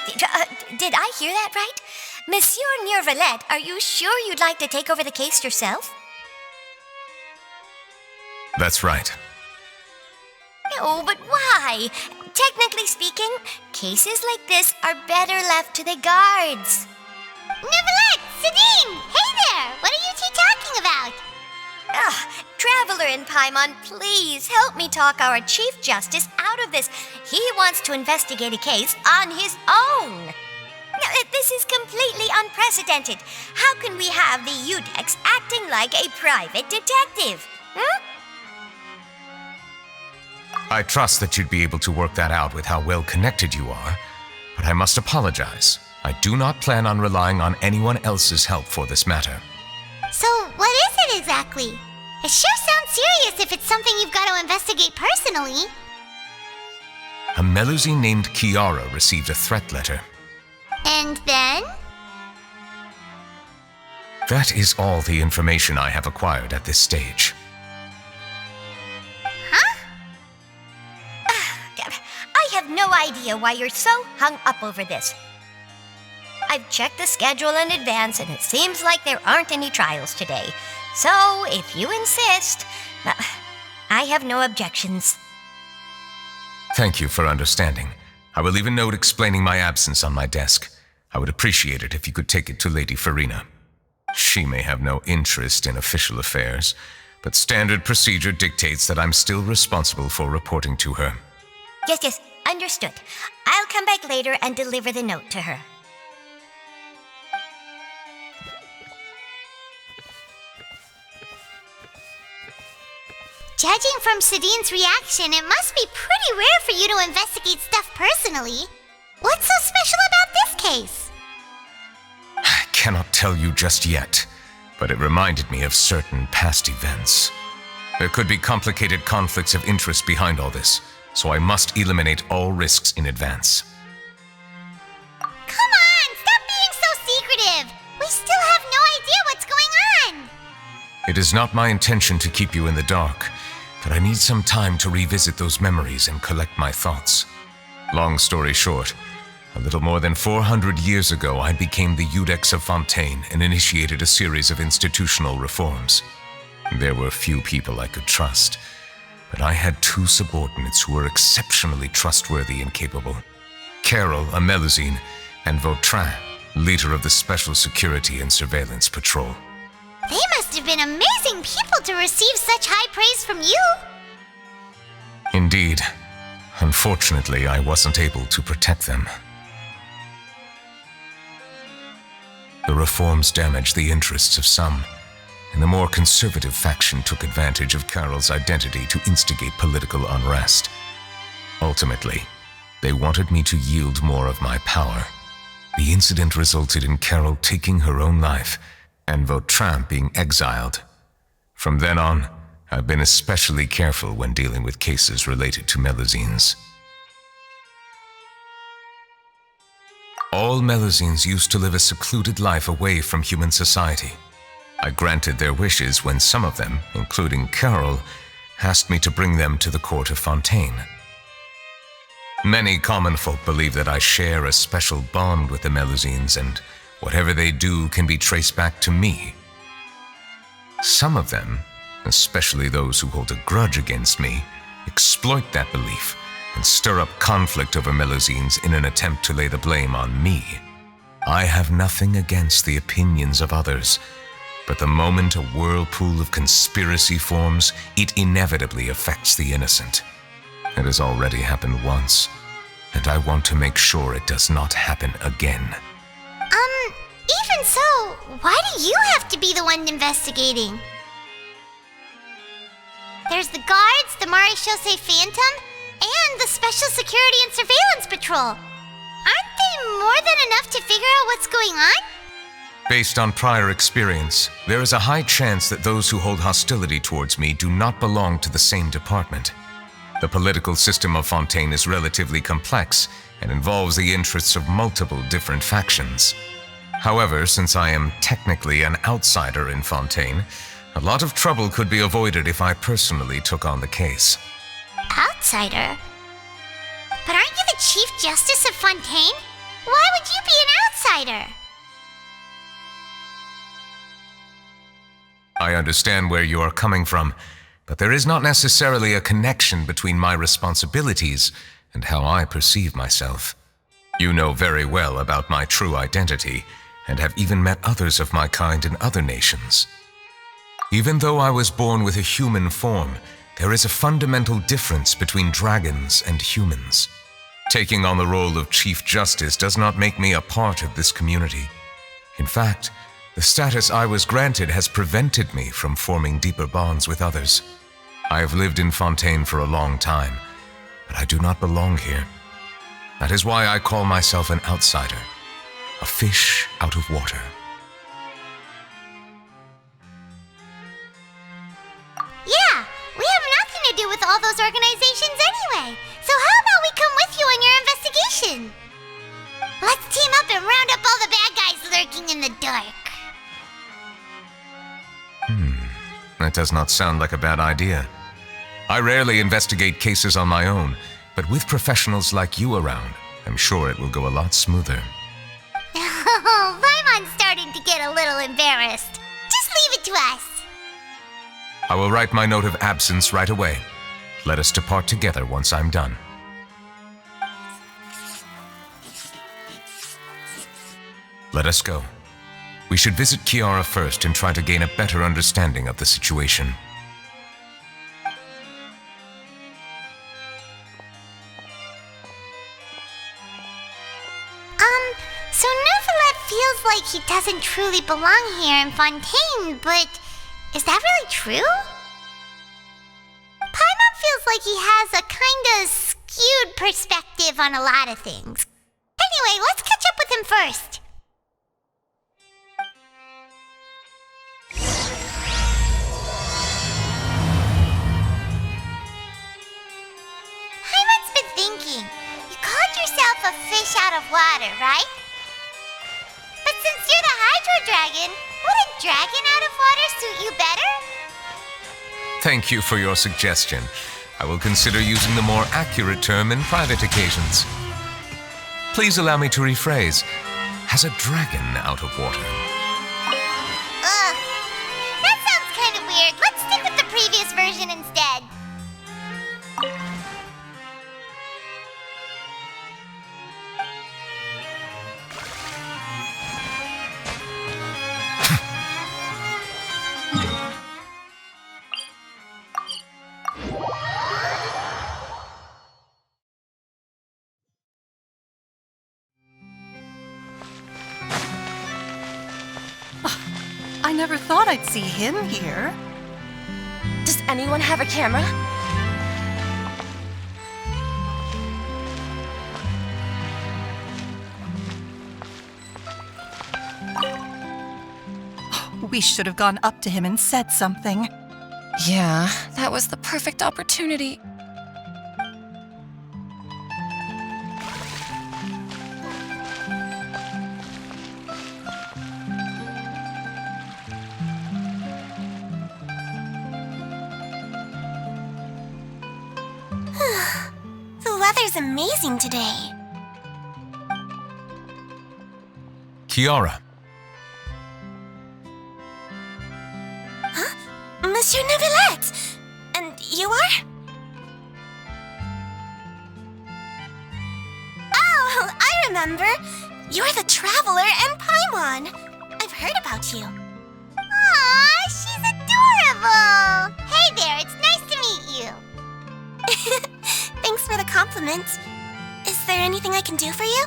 Did I hear that right? Monsieur Neuvillette, are you sure you'd like to take over the case yourself? That's right. No, but why? Technically speaking, cases like this are better left to the guards. Neuvillette! Sidine! Hey there! What are you two talking about? Traveler in Paimon, please help me talk our Chief Justice out of this. He wants to investigate a case on his own. Now, this is completely unprecedented. How can we have the Udex acting like a private detective? I trust that you'd be able to work that out with how well connected you are, but I must apologize. I do not plan on relying on anyone else's help for this matter. So, what is it exactly? It sure sounds serious if it's something you've got to investigate personally. A Melusine named Kiara received a threat letter. And then? That is all the information I have acquired at this stage. I have no idea why you're so hung up over this. I've checked the schedule in advance, and it seems like there aren't any trials today. So, if you insist, I have no objections. Thank you for understanding. I will leave a note explaining my absence on my desk. I would appreciate it if you could take it to Lady Farina. She may have no interest in official affairs, but standard procedure dictates that I'm still responsible for reporting to her. Yes, understood. I'll come back later and deliver the note to her. Judging from Sidine's reaction, it must be pretty rare for you to investigate stuff personally. What's so special about this case? I cannot tell you just yet, but it reminded me of certain past events. There could be complicated conflicts of interest behind all this, so I must eliminate all risks in advance. Come on, stop being so secretive! We still have no idea what's going on! It is not my intention to keep you in the dark, but I need some time to revisit those memories and collect my thoughts. Long story short, a little more than 400 years ago, I became the Udex of Fontaine and initiated a series of institutional reforms. There were few people I could trust, but I had two subordinates who were exceptionally trustworthy and capable. Carol, a Melusine, and Vautrin, leader of the Special Security and Surveillance Patrol. They must have been amazing people to receive such high praise from you! Indeed. Unfortunately, I wasn't able to protect them. The reforms damaged the interests of some, and the more conservative faction took advantage of Carol's identity to instigate political unrest. Ultimately, they wanted me to yield more of my power. The incident resulted in Carol taking her own life, and Vautrin being exiled. From then on, I've been especially careful when dealing with cases related to Melusines. All Melusines used to live a secluded life away from human society. I granted their wishes when some of them, including Carol, asked me to bring them to the court of Fontaine. Many common folk believe that I share a special bond with the Melusines, and whatever they do can be traced back to me. Some of them, especially those who hold a grudge against me, exploit that belief and stir up conflict over Melusines in an attempt to lay the blame on me. I have nothing against the opinions of others, but the moment a whirlpool of conspiracy forms, it inevitably affects the innocent. It has already happened once, and I want to make sure it does not happen again. Even so, why do you have to be the one investigating? There's the guards, the Maréchaussée Phantom, and the Special Security and Surveillance Patrol. Aren't they more than enough to figure out what's going on? Based on prior experience, there is a high chance that those who hold hostility towards me do not belong to the same department. The political system of Fontaine is relatively complex and involves the interests of multiple different factions. However, since I am technically an outsider in Fontaine, a lot of trouble could be avoided if I personally took on the case. Outsider? But aren't you the Chief Justice of Fontaine? Why would you be an outsider? I understand where you are coming from, but there is not necessarily a connection between my responsibilities and how I perceive myself. You know very well about my true identity, and have even met others of my kind in other nations. Even though I was born with a human form, there is a fundamental difference between dragons and humans. Taking on the role of Chief Justice does not make me a part of this community. In fact, the status I was granted has prevented me from forming deeper bonds with others. I have lived in Fontaine for a long time, but I do not belong here. That is why I call myself an outsider, a fish out of water. Yeah, we have nothing to do with all those organizations anyway. So how about we come with you on your investigation? Let's team up and round up all the bad guys lurking in the dark. That does not sound like a bad idea. I rarely investigate cases on my own, but with professionals like you around, I'm sure it will go a lot smoother. Oh, Paimon's starting to get a little embarrassed. Just leave it to us. I will write my note of absence right away. Let us depart together once I'm done. Let us go. We should visit Kiara first and try to gain a better understanding of the situation. So Neuvillette feels like he doesn't truly belong here in Fontaine, but is that really true? Paimon feels like he has a kinda skewed perspective on a lot of things. Anyway, let's catch up with him first. Paimon's been thinking. You called yourself a fish out of water, right? But since you're the Hydro Dragon, would a dragon out of water suit you better? Thank you for your suggestion. I will consider using the more accurate term in private occasions. Please allow me to rephrase. Has a dragon out of water? Ugh. That sounds kind of weird. Let's stick with the previous version instead. I never thought I'd see him here. Does anyone have a camera? We should have gone up to him and said something. Yeah, that was the perfect opportunity. The weather's amazing today. Kiara. Monsieur Neuvillette! And you are? Oh, I remember. You're the Traveler and Paimon. I've heard about you. Aw, she's adorable! Hey there, it's nice to meet you. Thanks for the compliment. Is there anything I can do for you?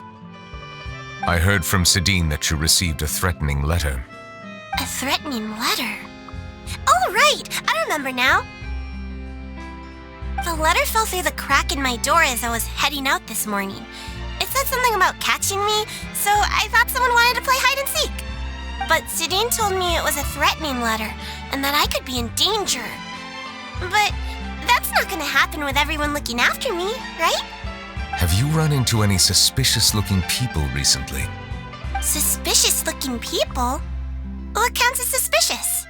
I heard from Sidine that you received a threatening letter. A threatening letter? Oh, right! I remember now. The letter fell through the crack in my door as I was heading out this morning. It said something about catching me, so I thought someone wanted to play hide and seek. But Sidine told me it was a threatening letter, and that I could be in danger. But that's not gonna happen with everyone looking after me, right? Have you run into any suspicious-looking people recently? Suspicious-looking people? What counts as suspicious?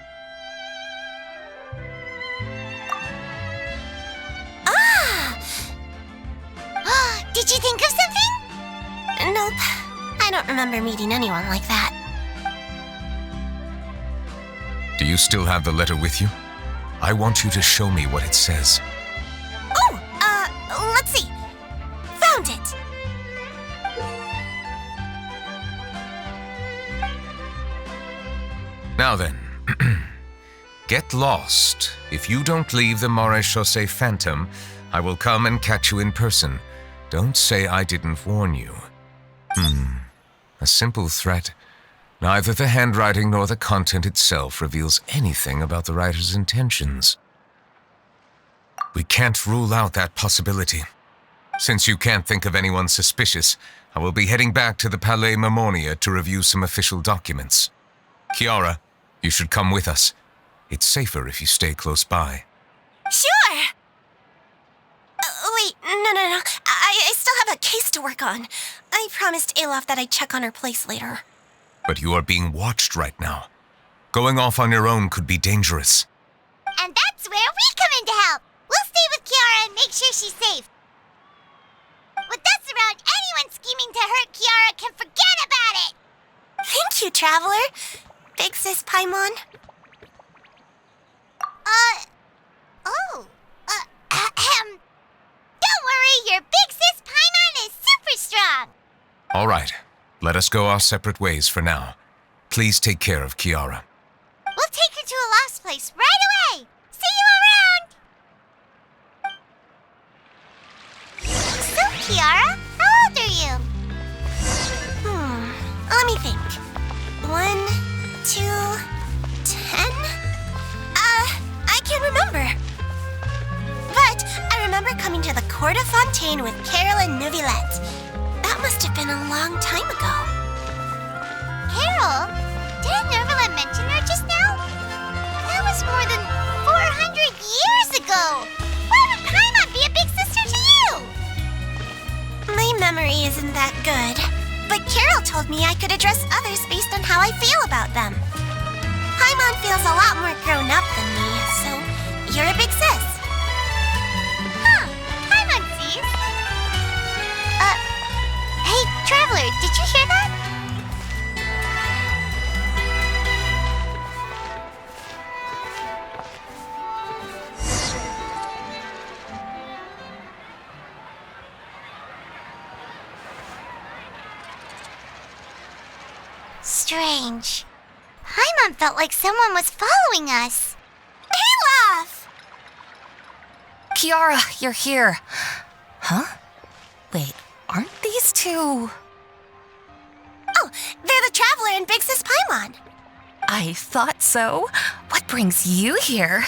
Did you think of something? Nope. don't remember meeting anyone like that. Do you still have the letter with you? I want you to show me what it says. Oh, let's see. Found it. Now then, get lost. If you don't leave the Maréchaussée Phantom, I will come and catch you in person. Don't say I didn't warn you. A simple threat. Neither the handwriting nor the content itself reveals anything about the writer's intentions. We can't rule out that possibility. Since you can't think of anyone suspicious, I will be heading back to the Palais Mermonia to review some official documents. Kiara, you should come with us. It's safer if you stay close by. Sure! Wait, no. I still have a case to work on. I promised Alof that I'd check on her place later. But you are being watched right now. Going off on your own could be dangerous. And that's where we come in to help. We'll stay with Kiara and make sure she's safe. With us around, anyone scheming to hurt Kiara can forget about it! Thank you, Traveler. Big Sis Paimon. Don't worry, your Big Sis Paimon is super strong! All right, let us go our separate ways for now. Please take care of Kiara. We'll take her to a lost place right away! See you around! So, Kiara, how old are you? Let me think. 1, 2, 10? I can't remember. But I remember coming to the Court of Fontaine with Carol and Neuvillette. That must have been a long time ago. Carol? Didn't Neuvillette mention her just now? That was more than 400 years ago! Why would Paimon be a big sister to you? My memory isn't that good, but Carol told me I could address others based on how I feel about them. Paimon feels a lot more grown up than me, so you're a big sis. Huh, Paimon sees. Hey, Traveler, did you hear that? Strange. Paimon felt like someone was following us. Alof! Kiara, you're here. Huh? Wait, aren't these two? Oh, they're the Traveler and Big Sis Paimon. I thought so. What brings you here?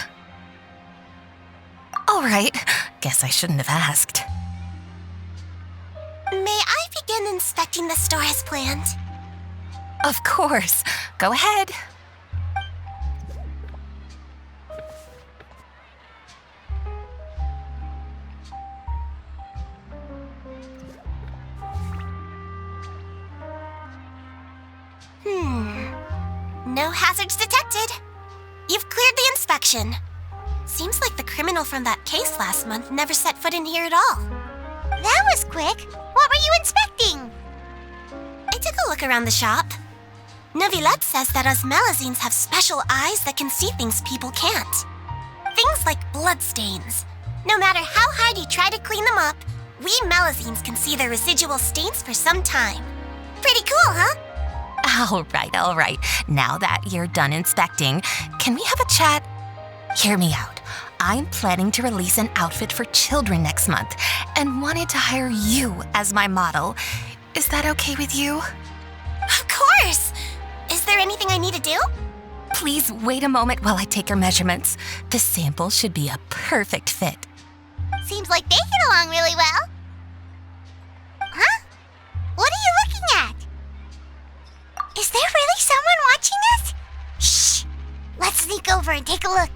All right, guess I shouldn't have asked. May I begin inspecting the store as planned? Of course. Go ahead. No hazards detected. You've cleared the inspection. Seems like the criminal from that case last month never set foot in here at all. That was quick. What were you inspecting? I took a look around the shop. Neuvillette says that us Melazines have special eyes that can see things people can't. Things like bloodstains. No matter how hard you try to clean them up, we Melazines can see the residual stains for some time. Pretty cool, huh? All right. Now that you're done inspecting, can we have a chat? Hear me out. I'm planning to release an outfit for children next month and wanted to hire you as my model. Is that okay with you? Of course! Is there anything I need to do? Please wait a moment while I take your measurements. The sample should be a perfect fit. Seems like they get along really well. Huh? What are you looking at? Is there really someone watching us? Shh! Let's sneak over and take a look.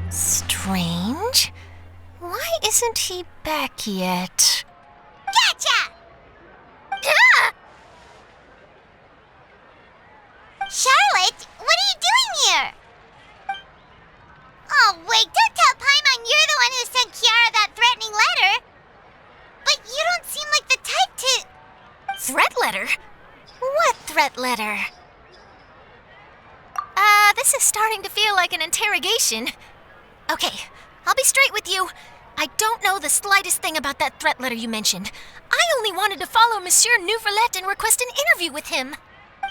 Strange. Why isn't he back yet? Gotcha! Ah! Charlotte, what are you doing here? Oh, wait, don't tell Paimon you're the one who sent Kiara that threatening letter. But you don't seem like the type to... Threat letter? What threat letter? This is starting to feel like an interrogation. Okay, I'll be straight with you. I don't know the slightest thing about that threat letter you mentioned. I only wanted to follow Monsieur Neuvillette and request an interview with him.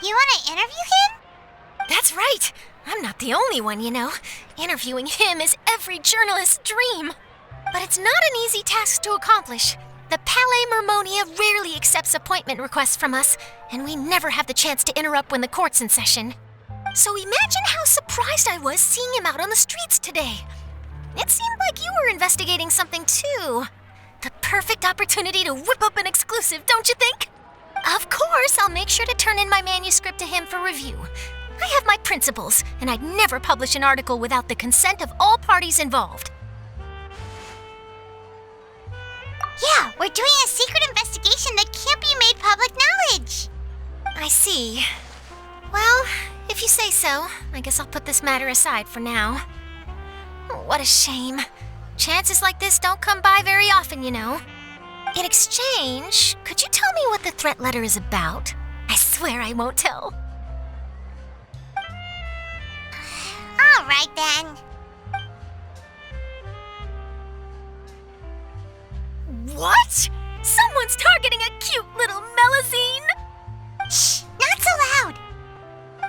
You want to interview him? That's right. I'm not the only one, you know. Interviewing him is every journalist's dream. But it's not an easy task to accomplish. The Palais Mermonia rarely accepts appointment requests from us, and we never have the chance to interrupt when the court's in session. So imagine how surprised I was seeing him out on the streets today. It seemed like you were investigating something too. The perfect opportunity to whip up an exclusive, don't you think? Of course, I'll make sure to turn in my manuscript to him for review. I have my principles, and I'd never publish an article without the consent of all parties involved. Yeah, we're doing a secret investigation that can't be made public knowledge. I see. Well, if you say so, I guess I'll put this matter aside for now. What a shame. Chances like this don't come by very often, you know. In exchange, could you tell me what the threat letter is about? I swear I won't tell. All right, then. What? Someone's targeting a cute little Melazine? Shh, not so loud.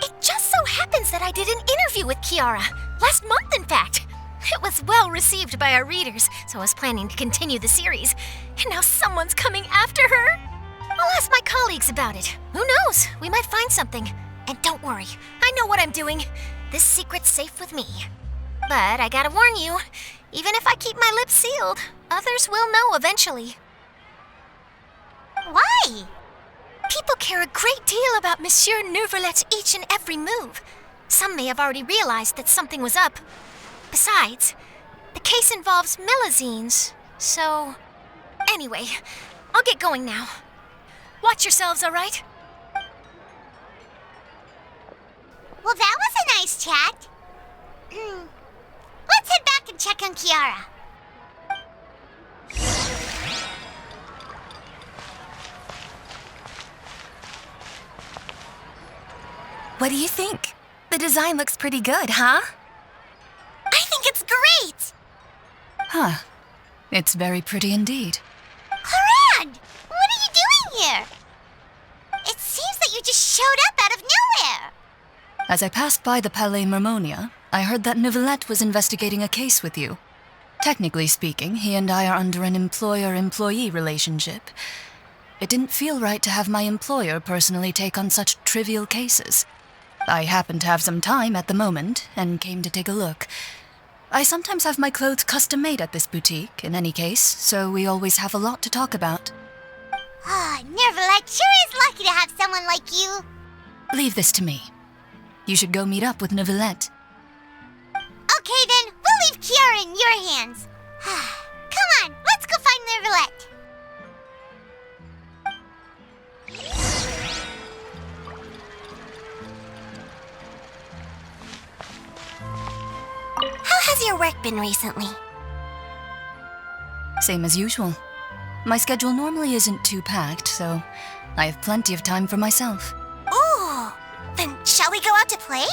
It just so happens that I did an interview with Kiara. Last month, in fact. It was well received by our readers, so I was planning to continue the series. And now someone's coming after her? I'll ask my colleagues about it. Who knows? We might find something. And don't worry, I know what I'm doing. This secret's safe with me. But I gotta warn you, even if I keep my lips sealed, others will know eventually. Why? People care a great deal about Monsieur Neuvillette's each and every move. Some may have already realized that something was up. Besides, the case involves Melazines, so... Anyway, I'll get going now. Watch yourselves, all right? Well, that was a nice chat. Let's head back and check on Kiara. What do you think? The design looks pretty good, huh? I think it's great! Huh. It's very pretty indeed. Harand! What are you doing here? It seems that you just showed up out of nowhere. As I passed by the Palais Mermonia, I heard that Neuvillette was investigating a case with you. Technically speaking, he and I are under an employer-employee relationship. It didn't feel right to have my employer personally take on such trivial cases. I happened to have some time at the moment and came to take a look. I sometimes have my clothes custom-made at this boutique, in any case, so we always have a lot to talk about. Neuvillette sure is lucky to have someone like you. Leave this to me. You should go meet up with Neuvillette. Okay then, we'll leave Kiara in your hands. Come on, let's go find Neuvillette. How has your work been recently? Same as usual. My schedule normally isn't too packed, so I have plenty of time for myself. Ooh, then shall we go out to play?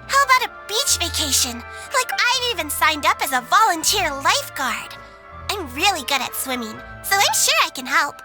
How about a beach vacation? Like I've even signed up as a volunteer lifeguard. I'm really good at swimming, so I'm sure I can help.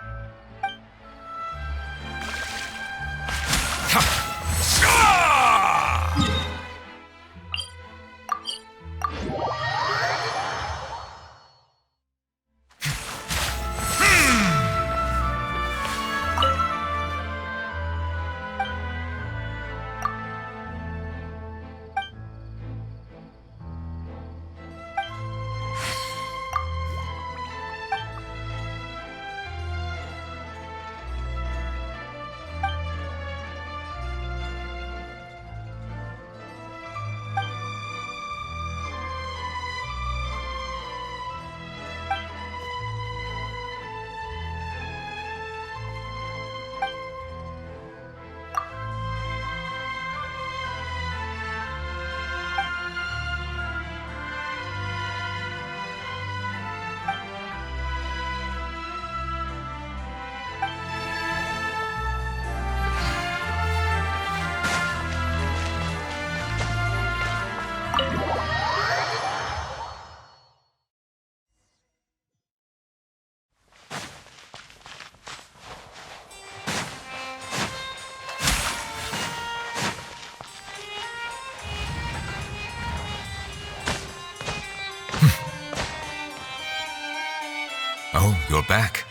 back.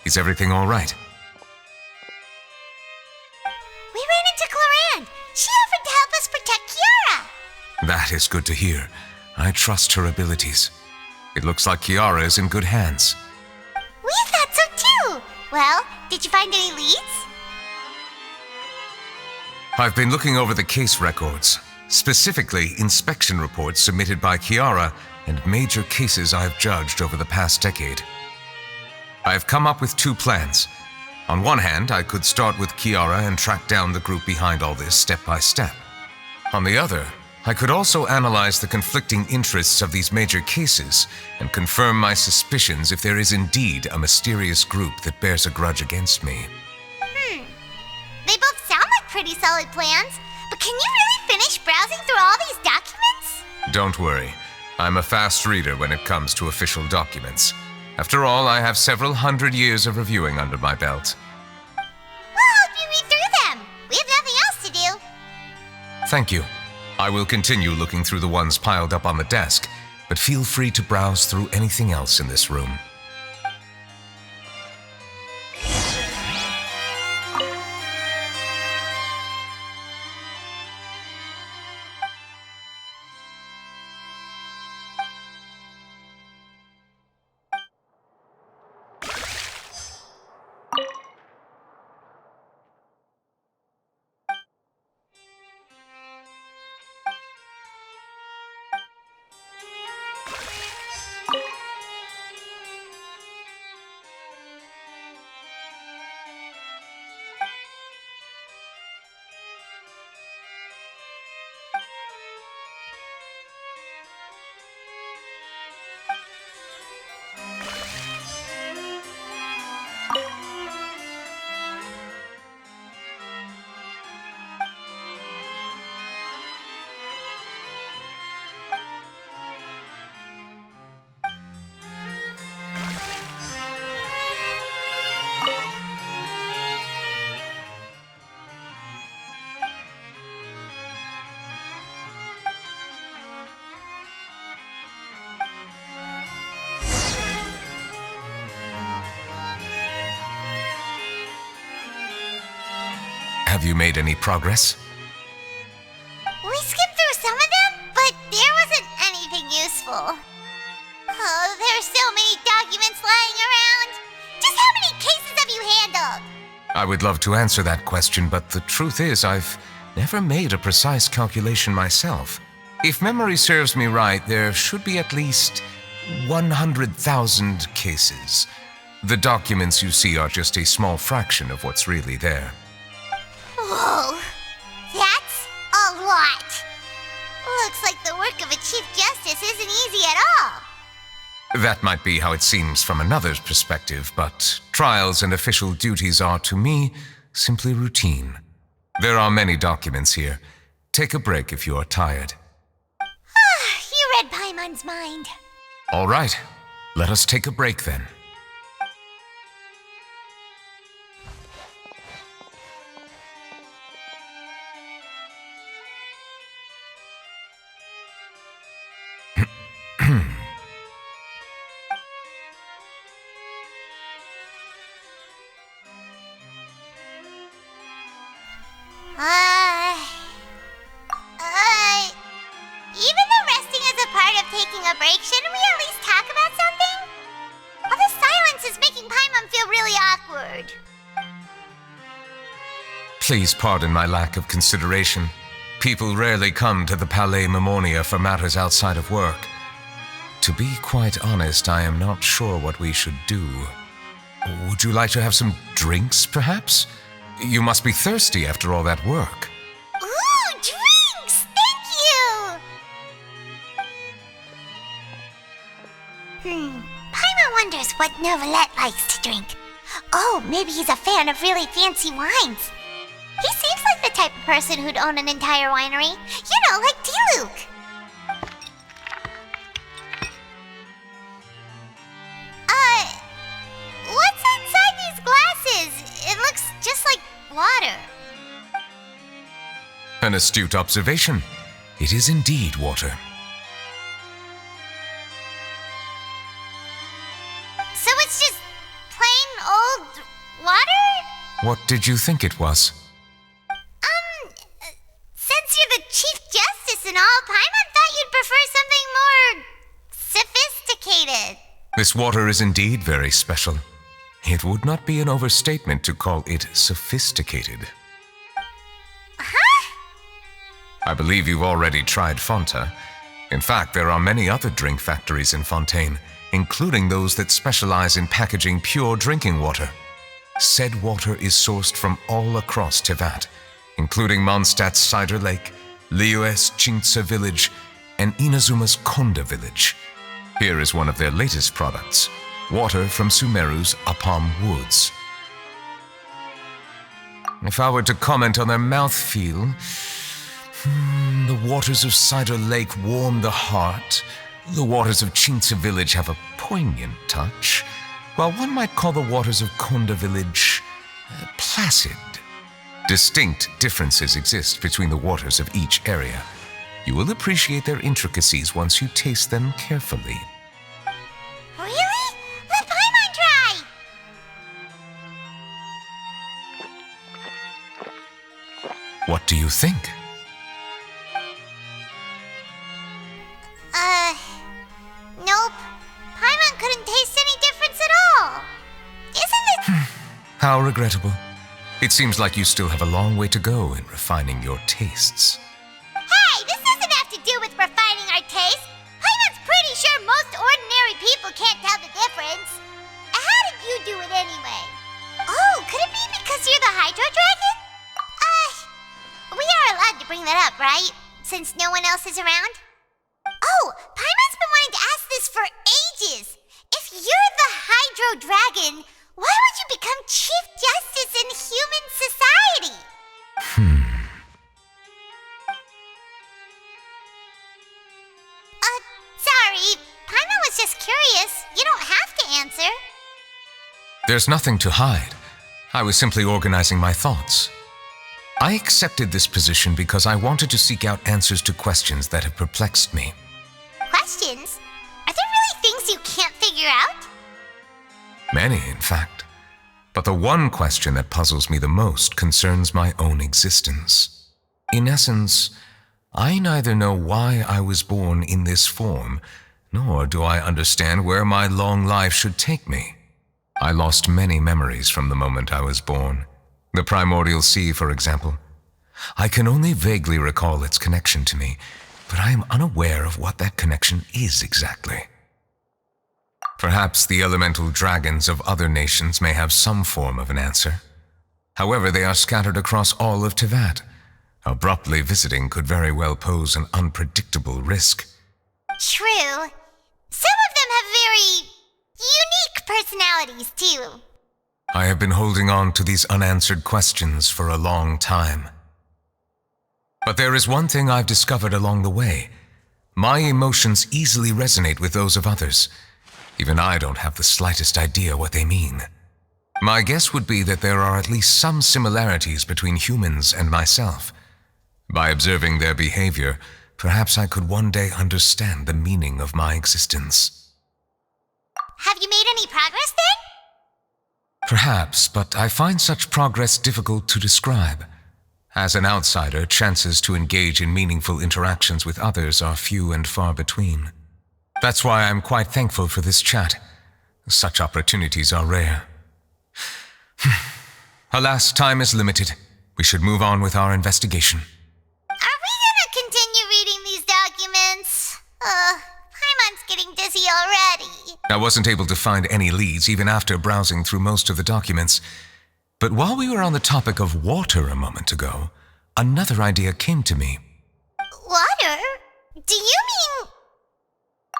Is everything all right? We ran into Cloran. She offered to help us protect Kiara. That is good to hear. I trust her abilities. It looks like Kiara is in good hands. We thought so too. Well, did you find any leads? I've been looking over the case records, specifically inspection reports submitted by Kiara and major cases I've judged over the past decade. I've come up with 2 plans. On one hand, I could start with Kiara and track down the group behind all this step by step. On the other, I could also analyze the conflicting interests of these major cases and confirm my suspicions if there is indeed a mysterious group that bears a grudge against me. They both sound like pretty solid plans, but can you really finish browsing through all these documents? Don't worry. I'm a fast reader when it comes to official documents. After all, I have several hundred years of reviewing under my belt. We'll help you read through them. We have nothing else to do. Thank you. I will continue looking through the ones piled up on the desk, but feel free to browse through anything else in this room. Have you made any progress? We skimmed through some of them, but there wasn't anything useful. Oh, there's so many documents lying around. Just how many cases have you handled? I would love to answer that question, but the truth is I've never made a precise calculation myself. If memory serves me right, there should be at least 100,000 cases. The documents you see are just a small fraction of what's really there. Whoa, that's a lot. Looks like the work of a Chief Justice isn't easy at all. That might be how it seems from another's perspective, but trials and official duties are, to me, simply routine. There are many documents here. Take a break if you are tired. You read Paimon's mind. All right, let us take a break then. Even though resting is a part of taking a break, shouldn't we at least talk about something? All this silence is making Paimon feel really awkward. Please pardon my lack of consideration. People rarely come to the Palais Mimonia for matters outside of work. To be quite honest, I am not sure what we should do. Would you like to have some drinks, perhaps? You must be thirsty after all that work. Ooh, drinks! Thank you! Paimon wonders what Neuvillette likes to drink. Oh, maybe he's a fan of really fancy wines. He seems like the type of person who'd own an entire winery. You know, like D-Luke. What's inside these glasses? It looks just like water. An astute observation. It is indeed water. So it's just What did you think it was? Since you're the Chief Justice and all, Paimon thought you'd prefer something more sophisticated. This water is indeed very special. It would not be an overstatement to call it sophisticated. Huh? I believe you've already tried Fonta. In fact, there are many other drink factories in Fontaine, including those that specialize in packaging pure drinking water. Said water is sourced from all across Tevat, including Mondstadt's Cider Lake, Liyue's Chintsa Village, and Inazuma's Konda Village. Here is one of their latest products, water from Sumeru's Apam Woods. If I were to comment on their mouthfeel, the waters of Cider Lake warm the heart, the waters of Chintsa Village have a poignant touch, while one might call the waters of Konda Village placid. Distinct differences exist between the waters of each area. You will appreciate their intricacies once you taste them carefully. Really? Let Paimon try! What do you think? Nope. Paimon couldn't taste any difference at all. Isn't it? How regrettable. It seems like you still have a long way to go in refining your tastes. Hey, this doesn't have to do with refining our taste. Paimon's pretty sure most ordinary people can't tell the difference. How did you do it anyway? Oh, could it be because you're the Hydro Dragon? We are allowed to bring that up, right? Since no one else is around? Oh, Paimon's been wanting to ask this for ages. If you're the Hydro Dragon, why would you become Chief Justice in human society? Sorry. Paimon was just curious. You don't have to answer. There's nothing to hide. I was simply organizing my thoughts. I accepted this position because I wanted to seek out answers to questions that have perplexed me. Questions? Are there really things you can't figure out? Many, in fact. But the one question that puzzles me the most concerns my own existence. In essence, I neither know why I was born in this form, nor do I understand where my long life should take me. I lost many memories from the moment I was born. The primordial sea, for example. I can only vaguely recall its connection to me, but I am unaware of what that connection is exactly. Perhaps the elemental dragons of other nations may have some form of an answer. However, they are scattered across all of Tevat. Abruptly visiting could very well pose an unpredictable risk. True. Some of them have very unique personalities, too. I have been holding on to these unanswered questions for a long time. But there is one thing I've discovered along the way. My emotions easily resonate with those of others. Even I don't have the slightest idea what they mean. My guess would be that there are at least some similarities between humans and myself. By observing their behavior, perhaps I could one day understand the meaning of my existence. Have you made any progress then? Perhaps, but I find such progress difficult to describe. As an outsider, chances to engage in meaningful interactions with others are few and far between. That's why I'm quite thankful for this chat. Such opportunities are rare. Alas, time is limited. We should move on with our investigation. Are we gonna continue reading these documents? Paimon's getting dizzy already. I wasn't able to find any leads even after browsing through most of the documents. But while we were on the topic of water a moment ago, another idea came to me. Water? Do you mean...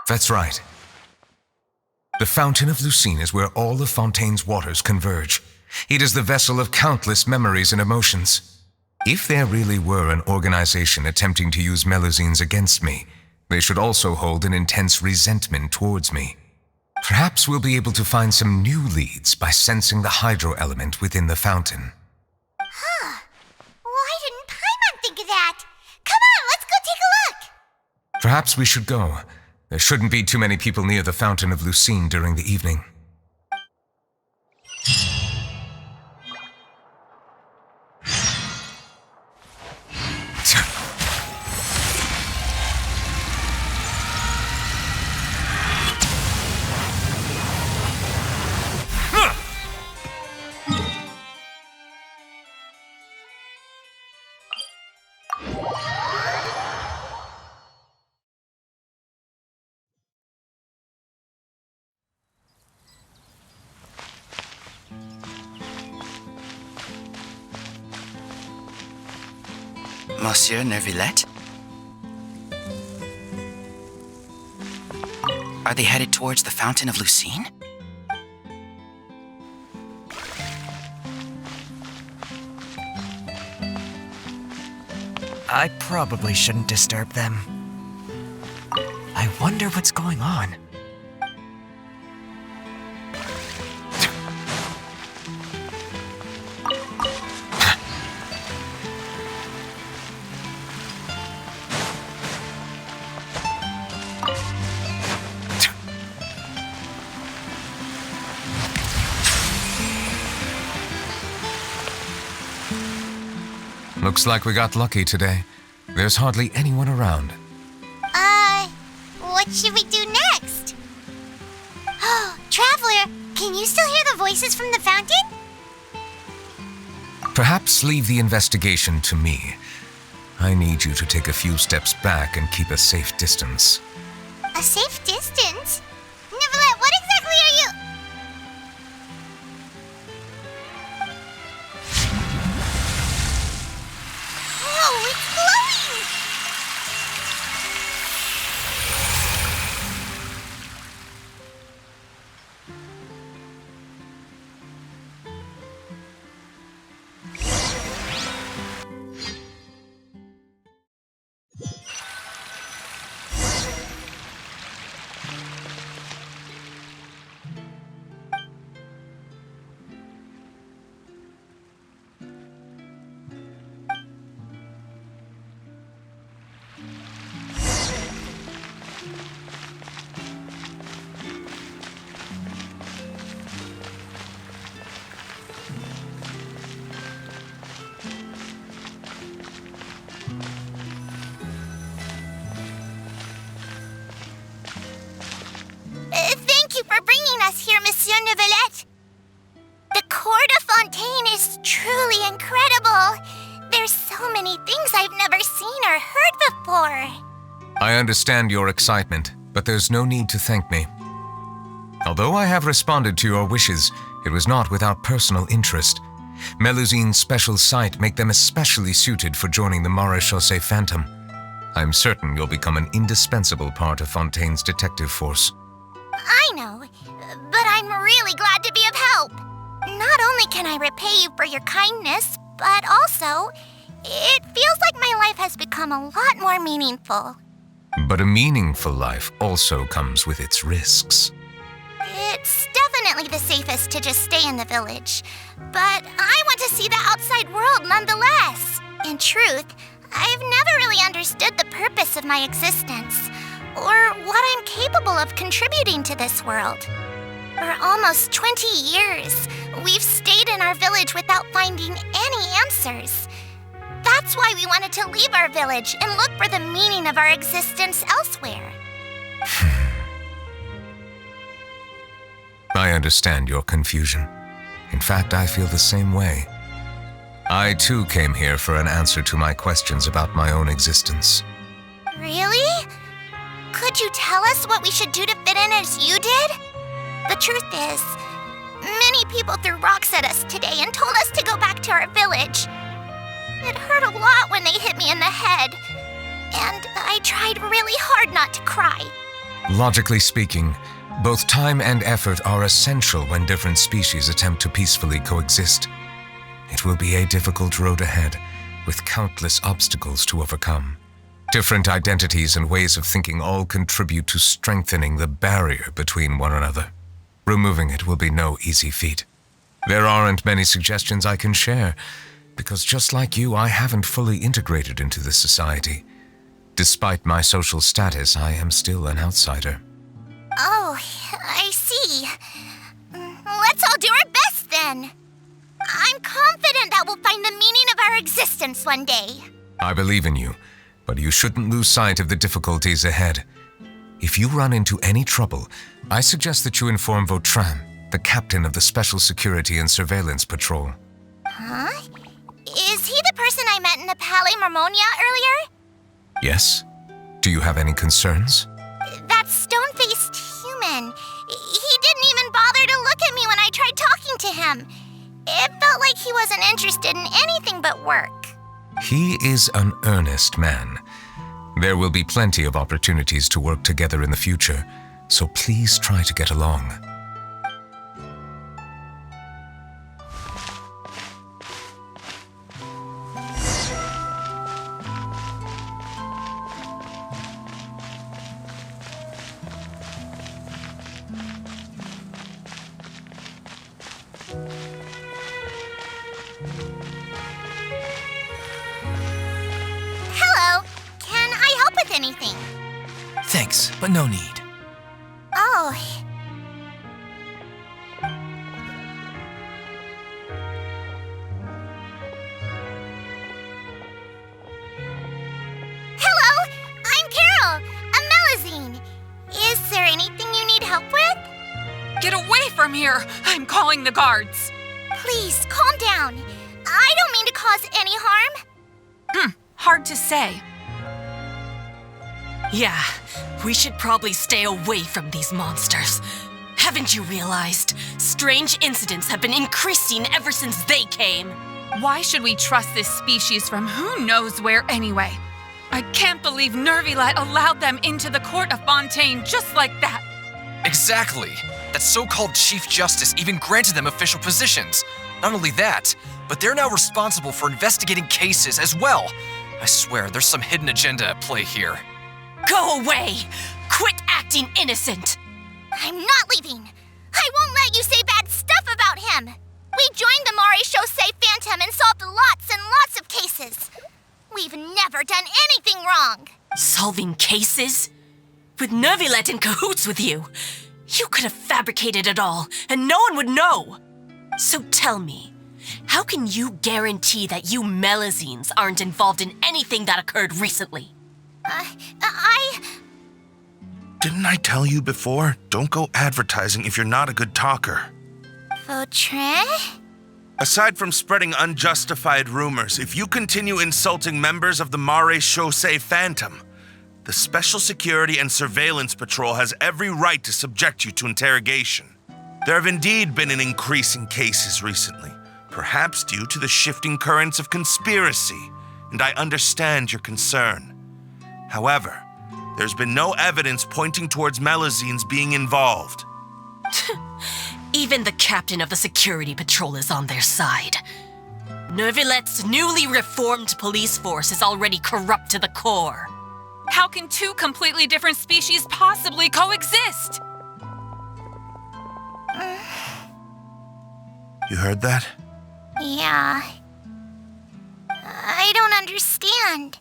That's right. The Fountain of Lucine is where all of Fontaine's waters converge. It is the vessel of countless memories and emotions. If there really were an organization attempting to use Melusines against me, they should also hold an intense resentment towards me. Perhaps we'll be able to find some new leads by sensing the hydro element within the fountain. Huh. Why didn't Paimon think of that? Come on, let's go take a look! Perhaps we should go. There shouldn't be too many people near the Fountain of Lucine during the evening. Monsieur Neuvillette? Are they headed towards the Fountain of Lucine? I probably shouldn't disturb them. I wonder what's going on. Looks like we got lucky today. There's hardly anyone around. What should we do next? Oh, Traveler, can you still hear the voices from the fountain? Perhaps leave the investigation to me. I need you to take a few steps back and keep a safe distance. A safe distance? Neuvillette, what exactly are you... Oh, it's glowing! Thank you for bringing us here, Monsieur Neuvillette. The Court of Fontaine is truly incredible. There's so many things I've never seen or heard before. I understand your excitement, but there's no need to thank me. Although I have responded to your wishes, it was not without personal interest. Melusine's special sight make them especially suited for joining the Maréchaussée Phantom. I'm certain you'll become an indispensable part of Fontaine's detective force. I know, but I'm really glad to be of help. Not only can I repay you for your kindness, but also, it feels like my life has become a lot more meaningful. But a meaningful life also comes with its risks. It's definitely the safest to just stay in the village, but I want to see the outside world nonetheless. In truth, I've never really understood the purpose of my existence, or what I'm capable of contributing to this world. For almost 20 years, we've stayed in our village without finding any answers. That's why we wanted to leave our village and look for the meaning of our existence elsewhere. I understand your confusion. In fact, I feel the same way. I too came here for an answer to my questions about my own existence. Really? Could you tell us what we should do to fit in as you did? The truth is, many people threw rocks at us today and told us to go back to our village. It hurt a lot when they hit me in the head, and I tried really hard not to cry. Logically speaking, both time and effort are essential when different species attempt to peacefully coexist. It will be a difficult road ahead, with countless obstacles to overcome. Different identities and ways of thinking all contribute to strengthening the barrier between one another. Removing it will be no easy feat. There aren't many suggestions I can share, because just like you, I haven't fully integrated into this society. Despite my social status, I am still an outsider. Oh, I see. Let's all do our best then. I'm confident that we'll find the meaning of our existence one day. I believe in you, but you shouldn't lose sight of the difficulties ahead. If you run into any trouble, I suggest that you inform Vautrin, the captain of the Special Security and Surveillance Patrol. Huh? Is he the person I met in the Palais Marmonia earlier? Yes? Do you have any concerns? That stone-faced human. He didn't even bother to look at me when I tried talking to him. It felt like he wasn't interested in anything but work. He is an earnest man. There will be plenty of opportunities to work together in the future, so please try to get along. Hello. Can I help with anything? Thanks, but no need. Oh. Hello, I'm Carol, a Melazine. Is there anything you need help with? Get away from here! I'm calling the guards. Please, calm down. I don't mean to cause any harm. Hard to say. Yeah, we should probably stay away from these monsters. Haven't you realized? Strange incidents have been increasing ever since they came. Why should we trust this species from who knows where anyway? I can't believe Neuvillette allowed them into the court of Fontaine just like that. Exactly. That so-called Chief Justice even granted them official positions. Not only that, but they're now responsible for investigating cases as well. I swear, there's some hidden agenda at play here. Go away! Quit acting innocent! I'm not leaving. I won't let you say bad stuff about him. We joined the wriothesley Phantom and solved lots and lots of cases. We've never done anything wrong. Solving cases? With Neuvillette in cahoots with you. You could have fabricated it all, and no one would know. So tell me, how can you guarantee that you Melazines aren't involved in anything that occurred recently? Didn't I tell you before? Don't go advertising if you're not a good talker. Vautrin? Aside from spreading unjustified rumors, if you continue insulting members of the wriothesley Phantom, the Special Security and Surveillance Patrol has every right to subject you to interrogation. There have indeed been an increase in cases recently, perhaps due to the shifting currents of conspiracy, and I understand your concern. However, there's been no evidence pointing towards Melazines being involved. Even the captain of the security patrol is on their side. Neuvillette's newly reformed police force is already corrupt to the core. How can two completely different species possibly coexist? You heard that? Yeah. I don't understand.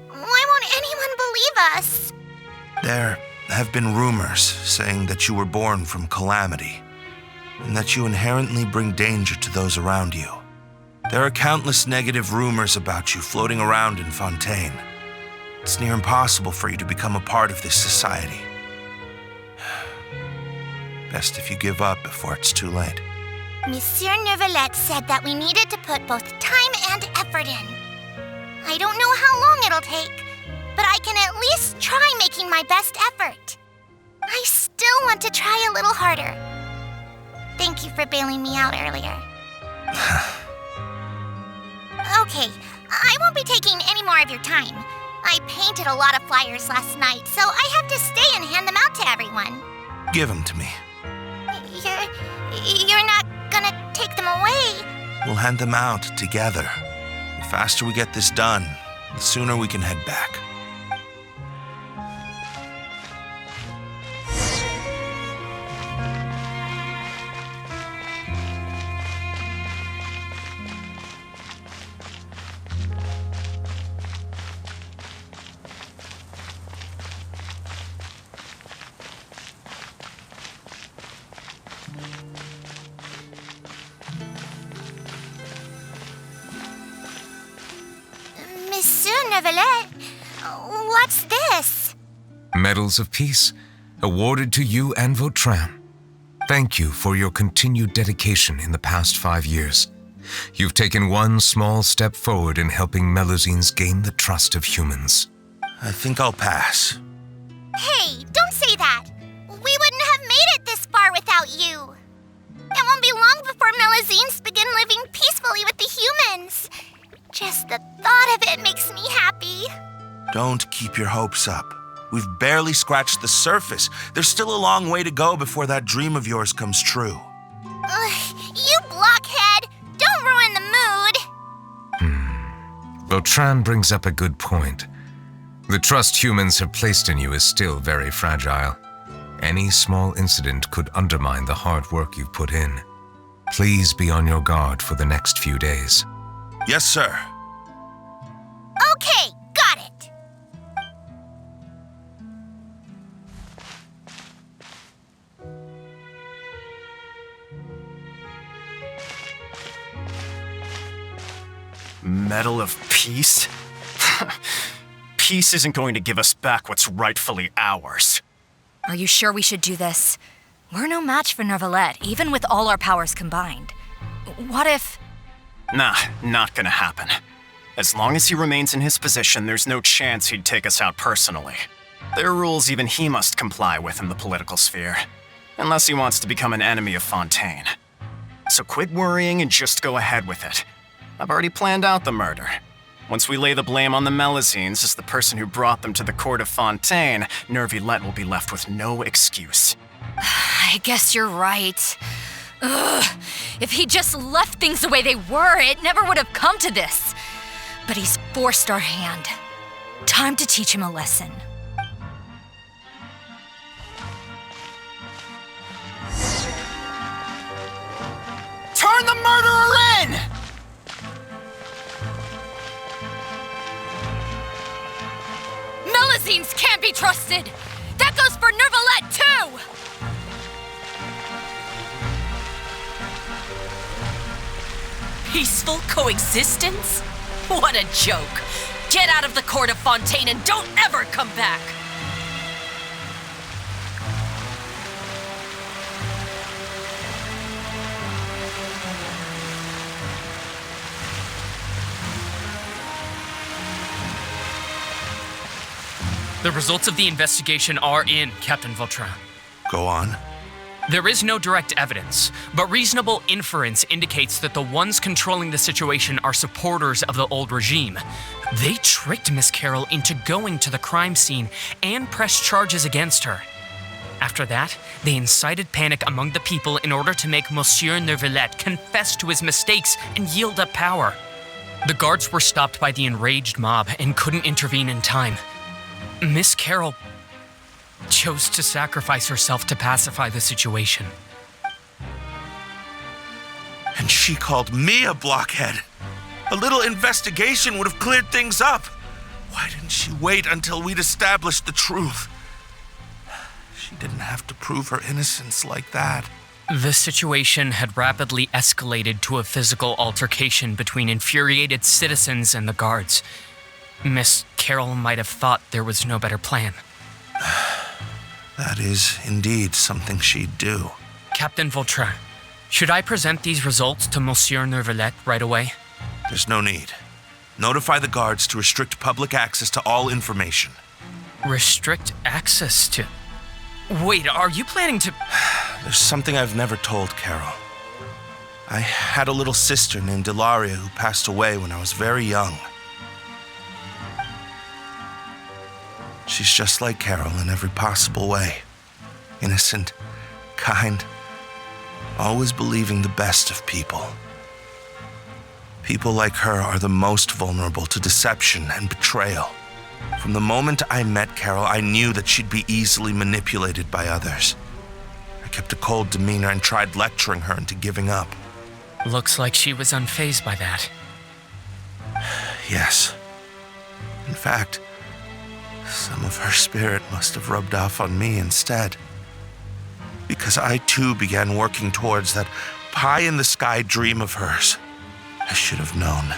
Why won't anyone believe us? There have been rumors saying that you were born from calamity, and that you inherently bring danger to those around you. There are countless negative rumors about you floating around in Fontaine. It's near impossible for you to become a part of this society. Best if you give up before it's too late. Monsieur Neuvillette said that we needed to put both time and effort in. I don't know how long it'll take, but I can at least try making my best effort. I still want to try a little harder. Thank you for bailing me out earlier. Okay, I won't be taking any more of your time. I painted a lot of flyers last night, so I have to stay and hand them out to everyone. Give them to me. You're not gonna take them away? We'll hand them out together. The faster we get this done, the sooner we can head back. Monsieur Neuvillette, what's this? Medals of Peace, awarded to you and Vautrin. Thank you for your continued dedication in the past 5 years. You've taken one small step forward in helping Melazines gain the trust of humans. I think I'll pass. Hey, don't say that. We wouldn't have made it this far without you. It won't be long before Melazines begin living peacefully with the humans. Just the thought of it makes me happy. Don't keep your hopes up. We've barely scratched the surface. There's still a long way to go before that dream of yours comes true. You blockhead! Don't ruin the mood! Vautrin brings up a good point. The trust humans have placed in you is still very fragile. Any small incident could undermine the hard work you've put in. Please be on your guard for the next few days. Yes, sir. Okay, got it. Medal of Peace? Peace isn't going to give us back what's rightfully ours. Are you sure we should do this? We're no match for Neuvillette, even with all our powers combined. What if... Nah, not gonna happen. As long as he remains in his position, there's no chance he'd take us out personally. There are rules even he must comply with in the political sphere. Unless he wants to become an enemy of Fontaine. So quit worrying and just go ahead with it. I've already planned out the murder. Once we lay the blame on the Melusines as the person who brought them to the court of Fontaine, Neuvillette will be left with no excuse. I guess you're right. Ugh. If he just left things the way they were, it never would have come to this. But he's forced our hand. Time to teach him a lesson. Turn the murderer in! Melusines can't be trusted! That goes for Neuvillette, too! Peaceful coexistence? What a joke. Get out of the court of Fontaine and don't ever come back! The results of the investigation are in, Captain Vautrin. Go on. There is no direct evidence, but reasonable inference indicates that the ones controlling the situation are supporters of the old regime. They tricked Miss Carroll into going to the crime scene and pressed charges against her. After that, they incited panic among the people in order to make Monsieur Neuvillette confess to his mistakes and yield up power. The guards were stopped by the enraged mob and couldn't intervene in time. Miss Carroll chose to sacrifice herself to pacify the situation. And she called me a blockhead. A little investigation would have cleared things up. Why didn't she wait until we'd established the truth? She didn't have to prove her innocence like that. The situation had rapidly escalated to a physical altercation between infuriated citizens and the guards. Miss Carroll might have thought there was no better plan. That is indeed something she'd do. Captain Vautrin, should I present these results to Monsieur Neuvillette right away? There's no need. Notify the guards to restrict public access to all information. Restrict access to... Wait, are you planning to... There's something I've never told Carol. I had a little sister named Ilaria who passed away when I was very young. She's just like Carol in every possible way. Innocent, kind, always believing the best of people. People like her are the most vulnerable to deception and betrayal. From the moment I met Carol, I knew that she'd be easily manipulated by others. I kept a cold demeanor and tried lecturing her into giving up. Looks like she was unfazed by that. Yes. In fact, some of her spirit must have rubbed off on me instead. Because I too began working towards that pie-in-the-sky dream of hers. I should have known.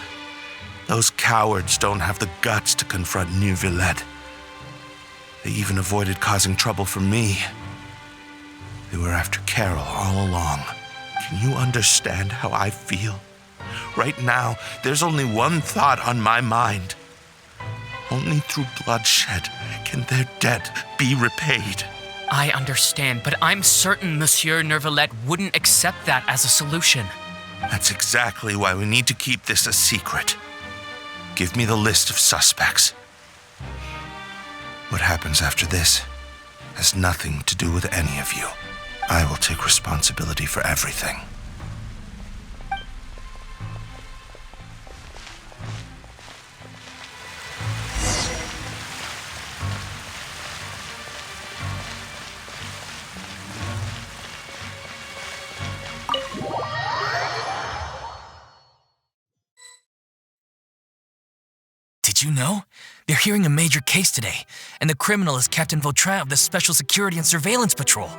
Those cowards don't have the guts to confront Neuvillette. They even avoided causing trouble for me. They were after Carol all along. Can you understand how I feel? Right now, there's only one thought on my mind. Only through bloodshed can their debt be repaid. I understand, but I'm certain Monsieur Neuvillette wouldn't accept that as a solution. That's exactly why we need to keep this a secret. Give me the list of suspects. What happens after this has nothing to do with any of you. I will take responsibility for everything. Did you know? They're hearing a major case today, and the criminal is Captain Vautrin of the Special Security and Surveillance Patrol.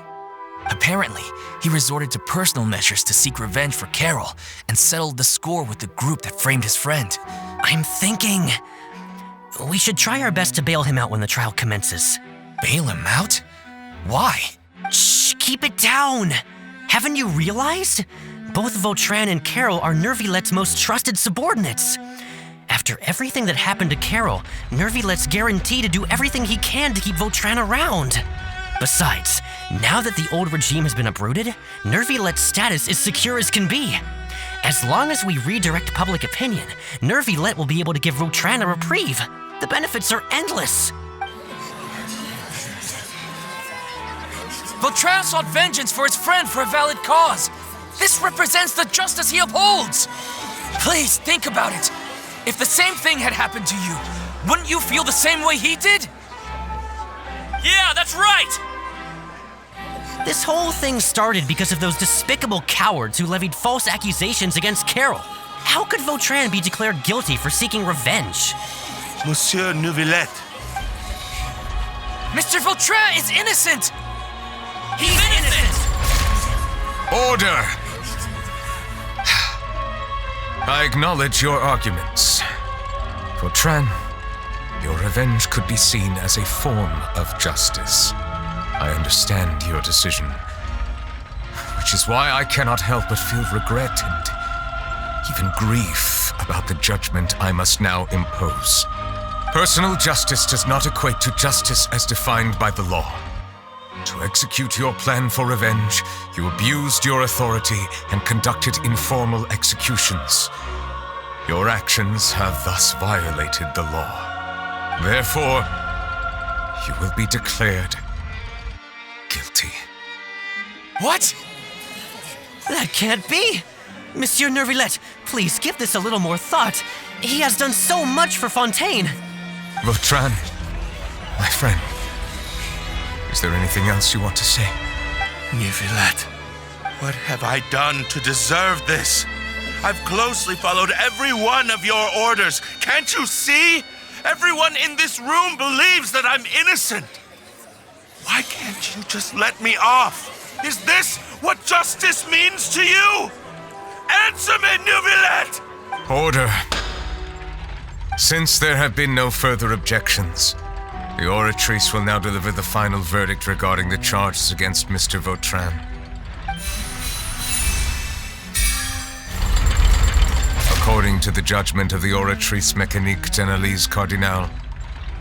Apparently, he resorted to personal measures to seek revenge for Carol and settled the score with the group that framed his friend. I'm thinking we should try our best to bail him out when the trial commences. Bail him out? Why? Shh, keep it down. Haven't you realized? Both Vautrin and Carol are Neuvillette's most trusted subordinates. After everything that happened to Carol, Neuvillette's guaranteed to do everything he can to keep Vautrin around. Besides, now that the old regime has been uprooted, Neuvillette's status is secure as can be. As long as we redirect public opinion, Neuvillette will be able to give Vautrin a reprieve. The benefits are endless. Vautrin sought vengeance for his friend for a valid cause. This represents the justice he upholds. Please think about it. If the same thing had happened to you, wouldn't you feel the same way he did? Yeah, that's right! This whole thing started because of those despicable cowards who levied false accusations against Carol. How could Vautrin be declared guilty for seeking revenge? Monsieur Neuvillette. Mr. Vautrin is innocent! He's innocent! Order! I acknowledge your arguments. Vautrin, your revenge could be seen as a form of justice. I understand your decision, which is why I cannot help but feel regret and even grief about the judgment I must now impose. Personal justice does not equate to justice as defined by the law. To execute your plan for revenge, you abused your authority and conducted informal executions. Your actions have thus violated the law. Therefore, you will be declared guilty. What? That can't be! Monsieur Neuvillette, please give this a little more thought. He has done so much for Fontaine. Vautrin, my friend, is there anything else you want to say? Neuvillette, what have I done to deserve this? I've closely followed every one of your orders. Can't you see? Everyone in this room believes that I'm innocent. Why can't you just let me off? Is this what justice means to you? Answer me, Neuvillette! Order. Since there have been no further objections, the Oratrice will now deliver the final verdict regarding the charges against Mr. Vautrin. According to the judgment of the Oratrice Mécanique d'Analyse Cardinal,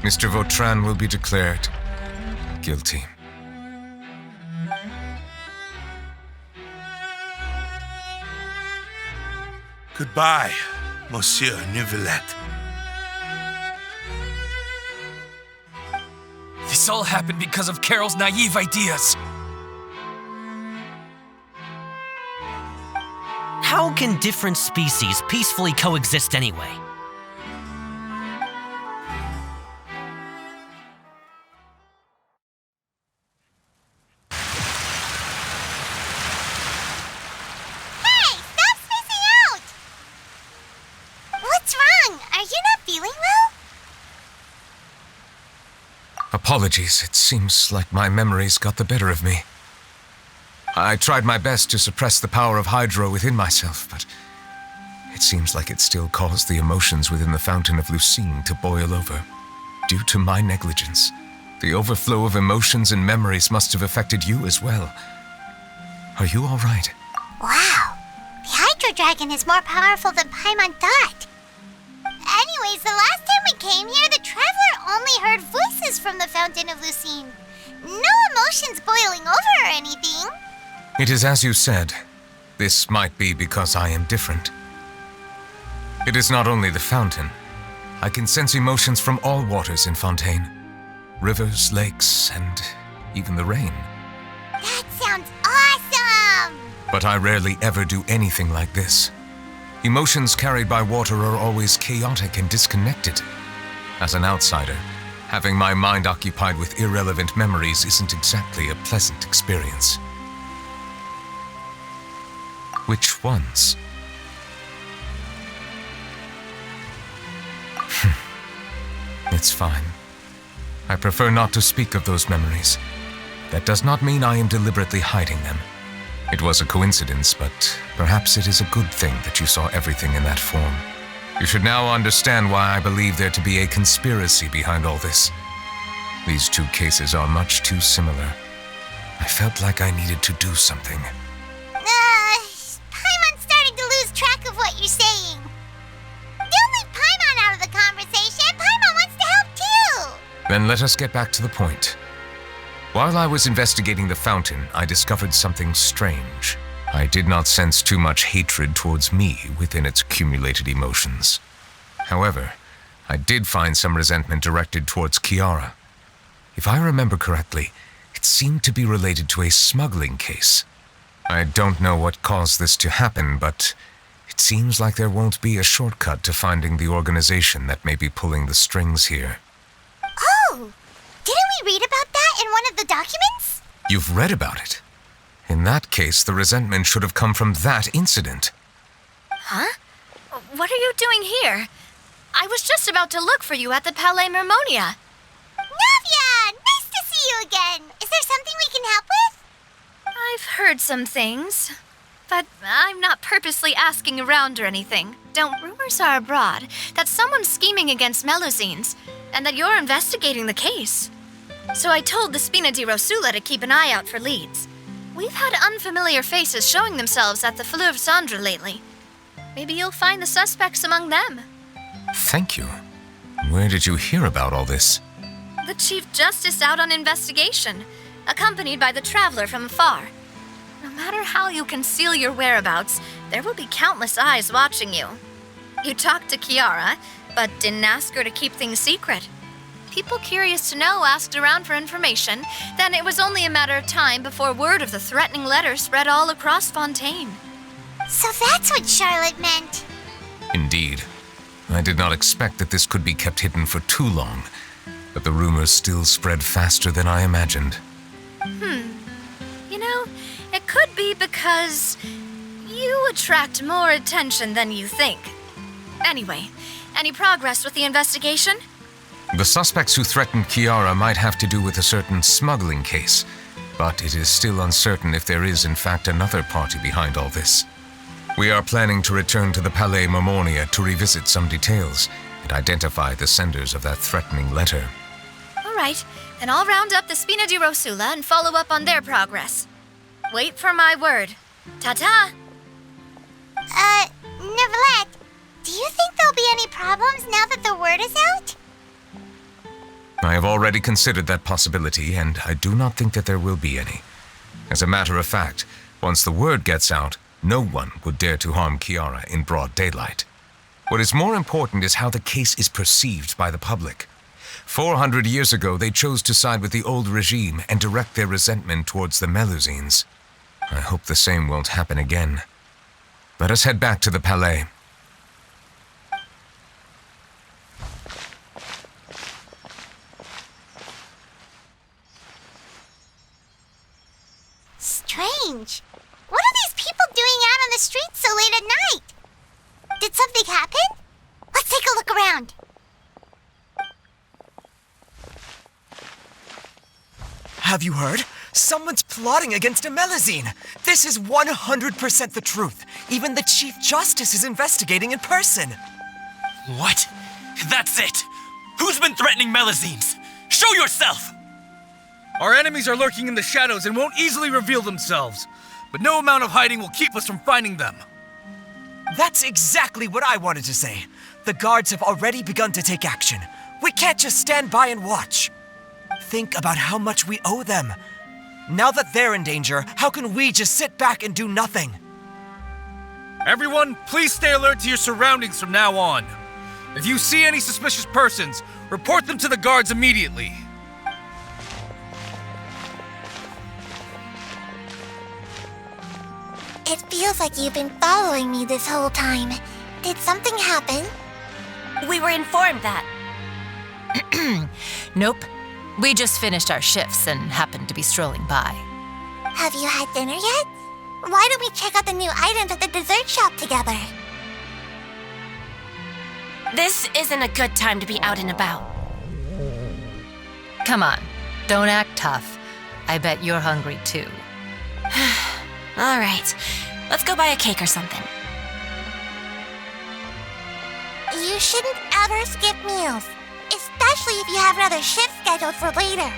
Mr. Vautrin will be declared guilty. Goodbye, Monsieur Neuvillette. This all happened because of Carol's naive ideas. How can different species peacefully coexist anyway? Hey, stop spacing out! What's wrong? Are you not feeling well? Apologies, it seems like my memories got the better of me. I tried my best to suppress the power of Hydro within myself, but it seems like it still caused the emotions within the Fountain of Lucine to boil over. Due to my negligence, the overflow of emotions and memories must have affected you as well. Are you all right? Wow, the Hydro Dragon is more powerful than Paimon thought. Anyways, the last time we came here, the Traveler only heard voices from the Fountain of Lucine. No emotions boiling over or anything. It is as you said. This might be because I am different. It is not only the fountain, I can sense emotions from all waters in Fontaine. Rivers, lakes, and even the rain. That sounds awesome! But I rarely ever do anything like this. Emotions carried by water are always chaotic and disconnected. As an outsider, having my mind occupied with irrelevant memories isn't exactly a pleasant experience. Which ones? It's fine. I prefer not to speak of those memories. That does not mean I am deliberately hiding them. It was a coincidence, but perhaps it is a good thing that you saw everything in that form. You should now understand why I believe there to be a conspiracy behind all this. These two cases are much too similar. I felt like I needed to do something. Paimon's starting to lose track of what you're saying. Don't leave Paimon out of the conversation. Paimon wants to help too. Then let us get back to the point. While I was investigating the fountain, I discovered something strange. I did not sense too much hatred towards me within its accumulated emotions. However, I did find some resentment directed towards Kiara. If I remember correctly, it seemed to be related to a smuggling case. I don't know what caused this to happen, but it seems like there won't be a shortcut to finding the organization that may be pulling the strings here. Oh! Didn't we read about that in one of the documents? You've read about it? In that case, the resentment should have come from that incident. Huh? What are you doing here? I was just about to look for you at the Palais Mermonia. Navia! Nice to see you again! Is there something we can help with? I've heard some things, but I'm not purposely asking around or anything. Rumors are abroad that someone's scheming against Melusines, and that you're investigating the case. So I told the Spina di Rosula to keep an eye out for leads. We've had unfamiliar faces showing themselves at the Fleuve Cendre lately. Maybe you'll find the suspects among them. Thank you. Where did you hear about all this? The Chief Justice out on investigation, accompanied by the Traveler from afar. No matter how you conceal your whereabouts, there will be countless eyes watching you. You talked to Kiara, but didn't ask her to keep things secret. People curious to know asked around for information, then it was only a matter of time before word of the threatening letter spread all across Fontaine. So that's what Charlotte meant. Indeed. I did not expect that this could be kept hidden for too long, but the rumors still spread faster than I imagined. You know, it could be because you attract more attention than you think. Anyway, any progress with the investigation? The suspects who threatened Kiara might have to do with a certain smuggling case, but it is still uncertain if there is in fact another party behind all this. We are planning to return to the Palais Mermonia to revisit some details and identify the senders of that threatening letter. All right, then I'll round up the Spina di Rosula and follow up on their progress. Wait for my word. Ta-ta! Neuvillette, do you think there'll be any problems now that the word is out? I have already considered that possibility, and I do not think that there will be any. As a matter of fact, once the word gets out, no one would dare to harm Kiara in broad daylight. What is more important is how the case is perceived by the public. 400 years ago, they chose to side with the old regime and direct their resentment towards the Melusines. I hope the same won't happen again. Let us head back to the Palais. Strange. What are these people doing out on the streets so late at night? Did something happen? Let's take a look around. Have you heard? Someone's plotting against a Melusine. This is 100% the truth. Even the Chief Justice is investigating in person. What? That's it! Who's been threatening Melusines? Show yourself! Our enemies are lurking in the shadows and won't easily reveal themselves. But no amount of hiding will keep us from finding them. That's exactly what I wanted to say. The guards have already begun to take action. We can't just stand by and watch. Think about how much we owe them. Now that they're in danger, how can we just sit back and do nothing? Everyone, please stay alert to your surroundings from now on. If you see any suspicious persons, report them to the guards immediately. It feels like you've been following me this whole time. Did something happen? We were informed that. Nope. We just finished our shifts and happened to be strolling by. Have you had dinner yet? Why don't we check out the new items at the dessert shop together? This isn't a good time to be out and about. Come on, don't act tough. I bet you're hungry too. All right, let's go buy a cake or something. You shouldn't ever skip meals, especially if you have another shift scheduled for later.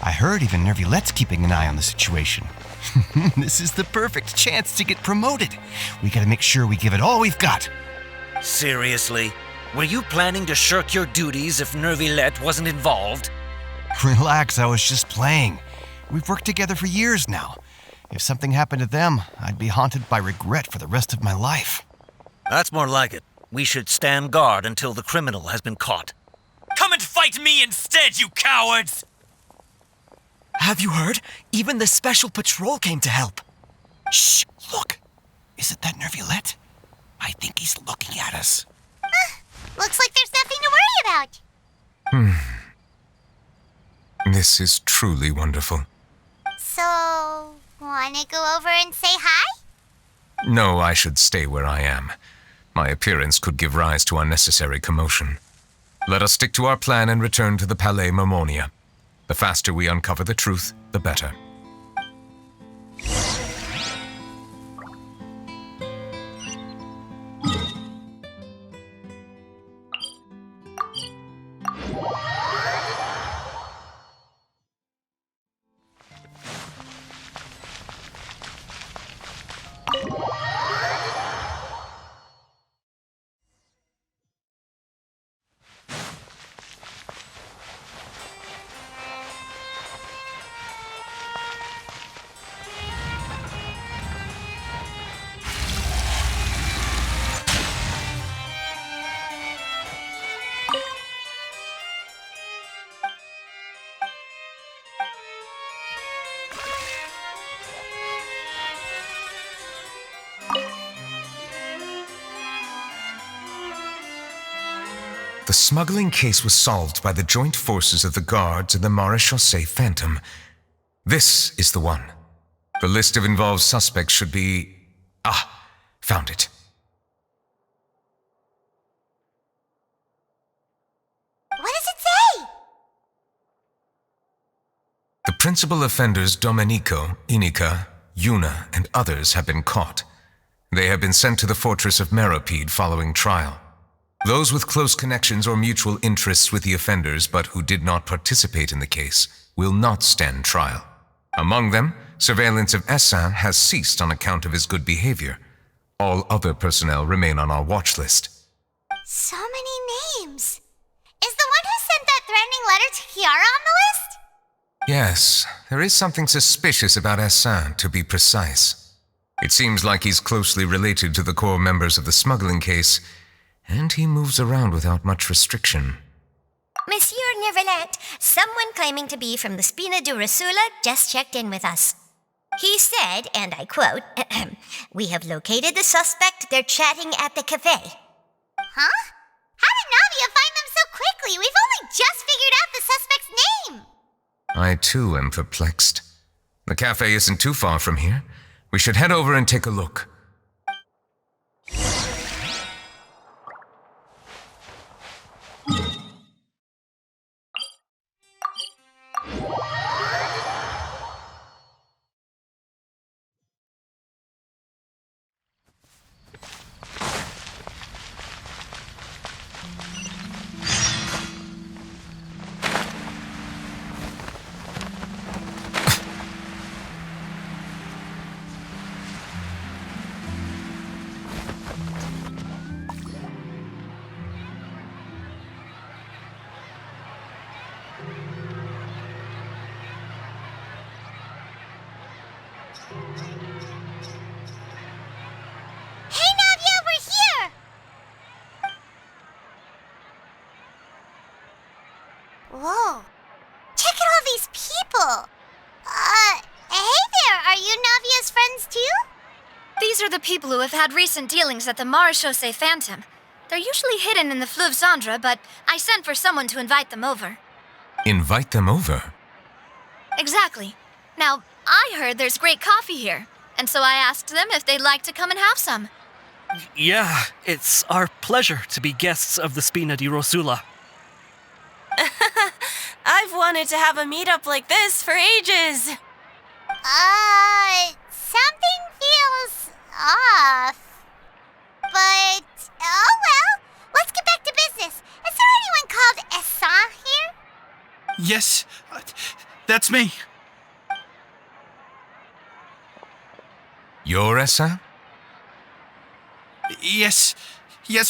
I heard even Neuvillette's keeping an eye on the situation. This is the perfect chance to get promoted. We gotta make sure we give it all we've got. Seriously? Were you planning to shirk your duties if Neuvillette wasn't involved? Relax, I was just playing. We've worked together for years now. If something happened to them, I'd be haunted by regret for the rest of my life. That's more like it. We should stand guard until the criminal has been caught. Come and fight me instead, you cowards! Have you heard? Even the special patrol came to help. Shh! Look! Isn't that Neuvillette? I think he's looking at us. Looks like there's nothing to worry about. This is truly wonderful. So, wanna go over and say hi? No, I should stay where I am. My appearance could give rise to unnecessary commotion. Let us stick to our plan and return to the Palais Mermonia. The faster we uncover the truth, the better. The smuggling case was solved by the joint forces of the guards and the Maréchaussée Phantom. This is the one. The list of involved suspects should be... found it. What does it say? The principal offenders Domenico, Inica, Yuna, and others have been caught. They have been sent to the fortress of Meropide following trial. Those with close connections or mutual interests with the offenders but who did not participate in the case will not stand trial. Among them, surveillance of Essin has ceased on account of his good behavior. All other personnel remain on our watch list. So many names. Is the one who sent that threatening letter to Kiara on the list? Yes, there is something suspicious about Essin, to be precise. It seems like he's closely related to the core members of the smuggling case, and he moves around without much restriction. Monsieur Neuvillette, someone claiming to be from the Spina Dorsula just checked in with us. He said, and I quote, "We have located the suspect. They're chatting at the cafe." Huh? How did Navia find them so quickly? We've only just figured out the suspect's name. I too am perplexed. The cafe isn't too far from here. We should head over and take a look. These are the people who have had recent dealings at the Maréchaussée Phantom. They're usually hidden in the Fleuve Cendre, but I sent for someone to invite them over. Invite them over? Exactly. Now, I heard there's great coffee here, and so I asked them if they'd like to come and have some. Yeah, it's our pleasure to be guests of the Spina di Rosula. I've wanted to have a meetup like this for ages. Something feels off. But, oh well, let's get back to business. Is there anyone called Essa here? Yes, that's me. You're Essa? Yes,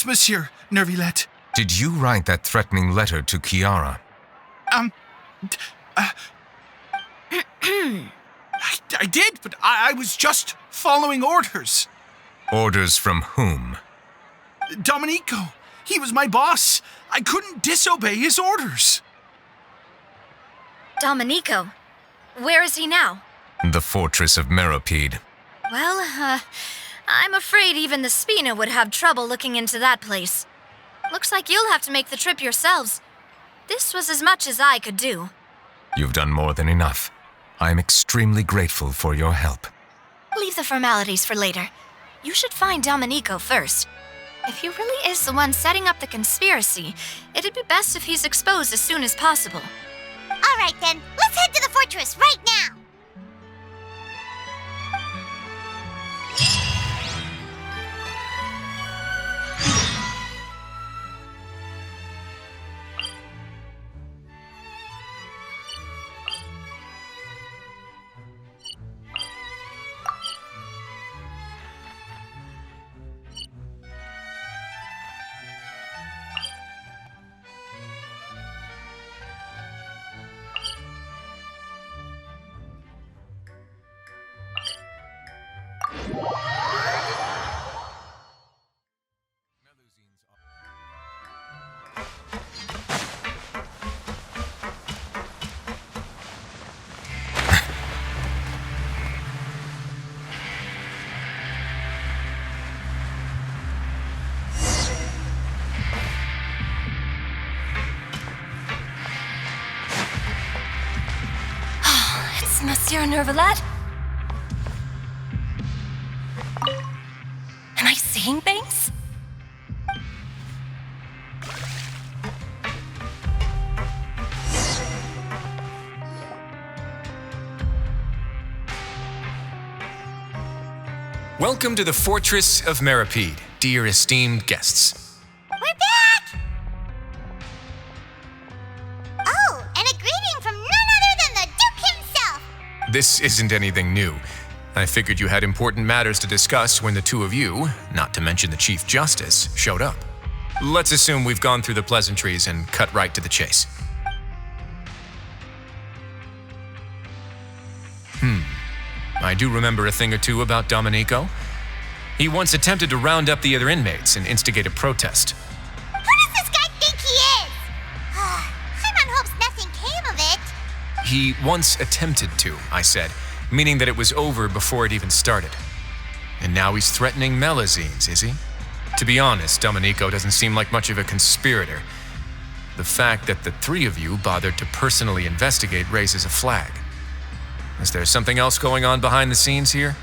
monsieur, Neuvillette. Did you write that threatening letter to Chiara? I did, but I was just following orders. Orders from whom? Domenico. He was my boss. I couldn't disobey his orders. Domenico? Where is he now? The fortress of Meropide. Well, I'm afraid even the Spina would have trouble looking into that place. Looks like you'll have to make the trip yourselves. This was as much as I could do. You've done more than enough. I am extremely grateful for your help. Leave the formalities for later. You should find Domenico first. If he really is the one setting up the conspiracy, it'd be best if he's exposed as soon as possible. All right then, let's head to the fortress right now. Monsieur Neuvillette? Am I seeing things? Welcome to the Fortress of Meropide, dear esteemed guests. We're back! Oh, and a greeting from none other than the Duke himself! This isn't anything new. I figured you had important matters to discuss when the two of you, not to mention the Chief Justice, showed up. Let's assume we've gone through the pleasantries and cut right to the chase. I do remember a thing or two about Domenico. He once attempted to round up the other inmates and instigate a protest. Who does this guy think he is? Paimon hopes nothing came of it. He once attempted to, I said, meaning that it was over before it even started. And now he's threatening Melazines, is he? To be honest, Domenico doesn't seem like much of a conspirator. The fact that the three of you bothered to personally investigate raises a flag. Is there something else going on behind the scenes here?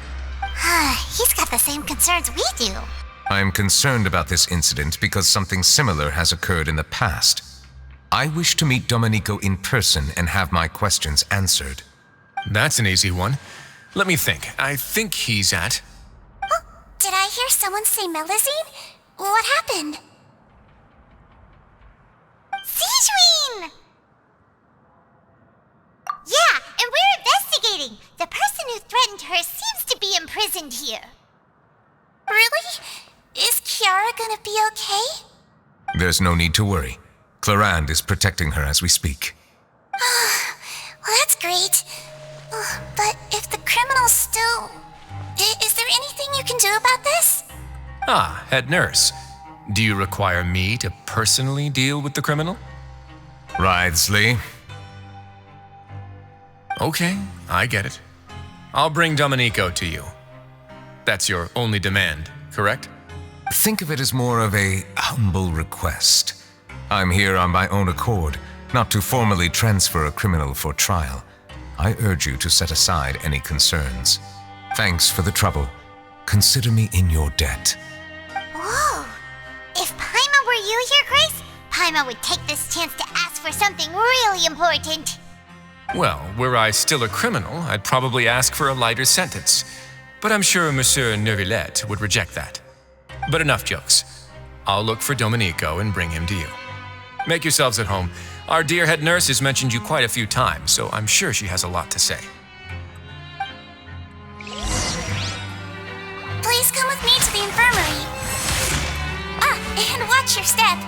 He's got the same concerns we do. I am concerned about this incident because something similar has occurred in the past. I wish to meet Domenico in person and have my questions answered. That's an easy one. Let me think. I think he's at... Oh, did I hear someone say Melazine? What happened? Sigewinne! Yeah, and we're investigating. The person who threatened her seems to be imprisoned here. Really? Is Chiara gonna be okay? There's no need to worry. Clarande is protecting her as we speak. Well, that's great. But if the criminal's still... Is there anything you can do about this? Ah, head nurse. Do you require me to personally deal with the criminal? Wriothesley. Okay, I get it. I'll bring Domenico to you. That's your only demand, correct? Think of it as more of a humble request. I'm here on my own accord, not to formally transfer a criminal for trial. I urge you to set aside any concerns. Thanks for the trouble. Consider me in your debt. Whoa! If Paimon were you here, Grace, Paimon would take this chance to ask for something really important. Well, were I still a criminal, I'd probably ask for a lighter sentence. But I'm sure Monsieur Neuvillette would reject that. But enough jokes. I'll look for Domenico and bring him to you. Make yourselves at home. Our dear head nurse has mentioned you quite a few times, so I'm sure she has a lot to say. Please come with me to the infirmary. Ah, and watch your step.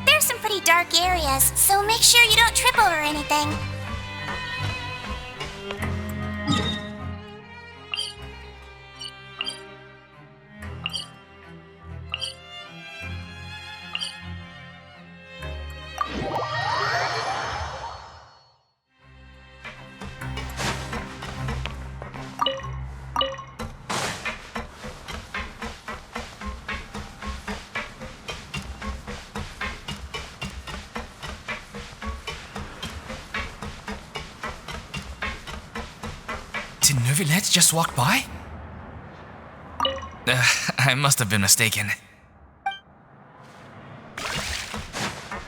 There's some pretty dark areas, so make sure you don't trip over anything. Did Neuvillette just walk by? I must have been mistaken.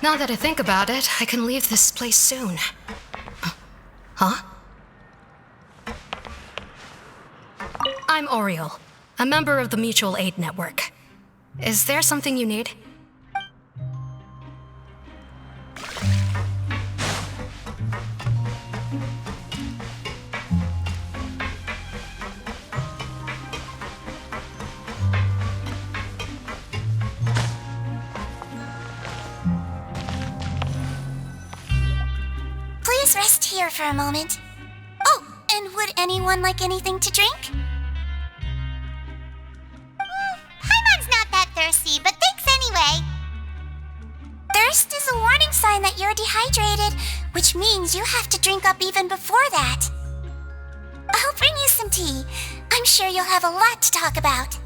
Now that I think about it, I can leave this place soon. Huh? I'm Oriole, a member of the Mutual Aid Network. Is there something you need? Please rest here for a moment. Oh, and would anyone like anything to drink? Paimon's not that thirsty, but thanks anyway. Thirst is a warning sign that you're dehydrated, which means you have to drink up even before that. I'll bring you some tea. I'm sure you'll have a lot to talk about.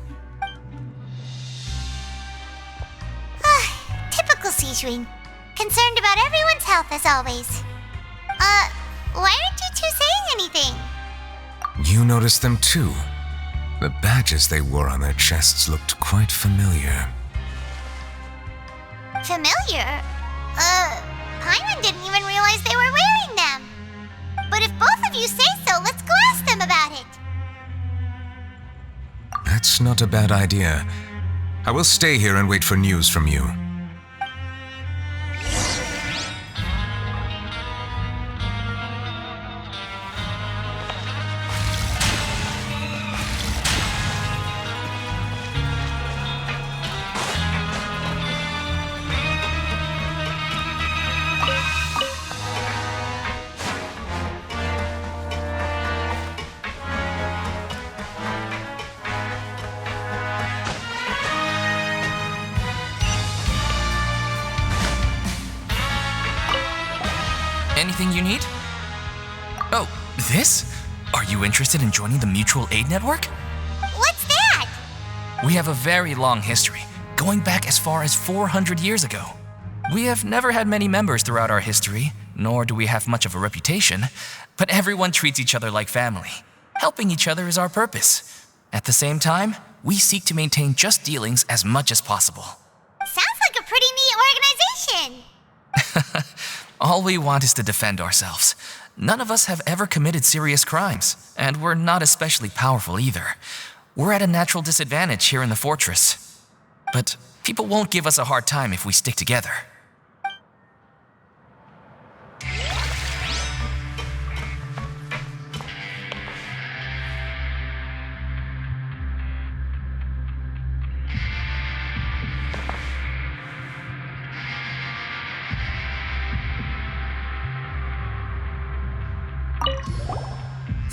Typical Sijun. Concerned about everyone's health as always. Why aren't you two saying anything? You noticed them too. The badges they wore on their chests looked quite familiar. Familiar? Paimon didn't even realize they were wearing them. But if both of you say so, let's go ask them about it. That's not a bad idea. I will stay here and wait for news from you. Anything you need? Oh, this? Are you interested in joining the Mutual Aid Network? What's that? We have a very long history, going back as far as 400 years ago. We have never had many members throughout our history, nor do we have much of a reputation, but everyone treats each other like family. Helping each other is our purpose. At the same time, we seek to maintain just dealings as much as possible. Sounds like a pretty neat organization. All we want is to defend ourselves. None of us have ever committed serious crimes, and we're not especially powerful either. We're at a natural disadvantage here in the fortress. But people won't give us a hard time if we stick together.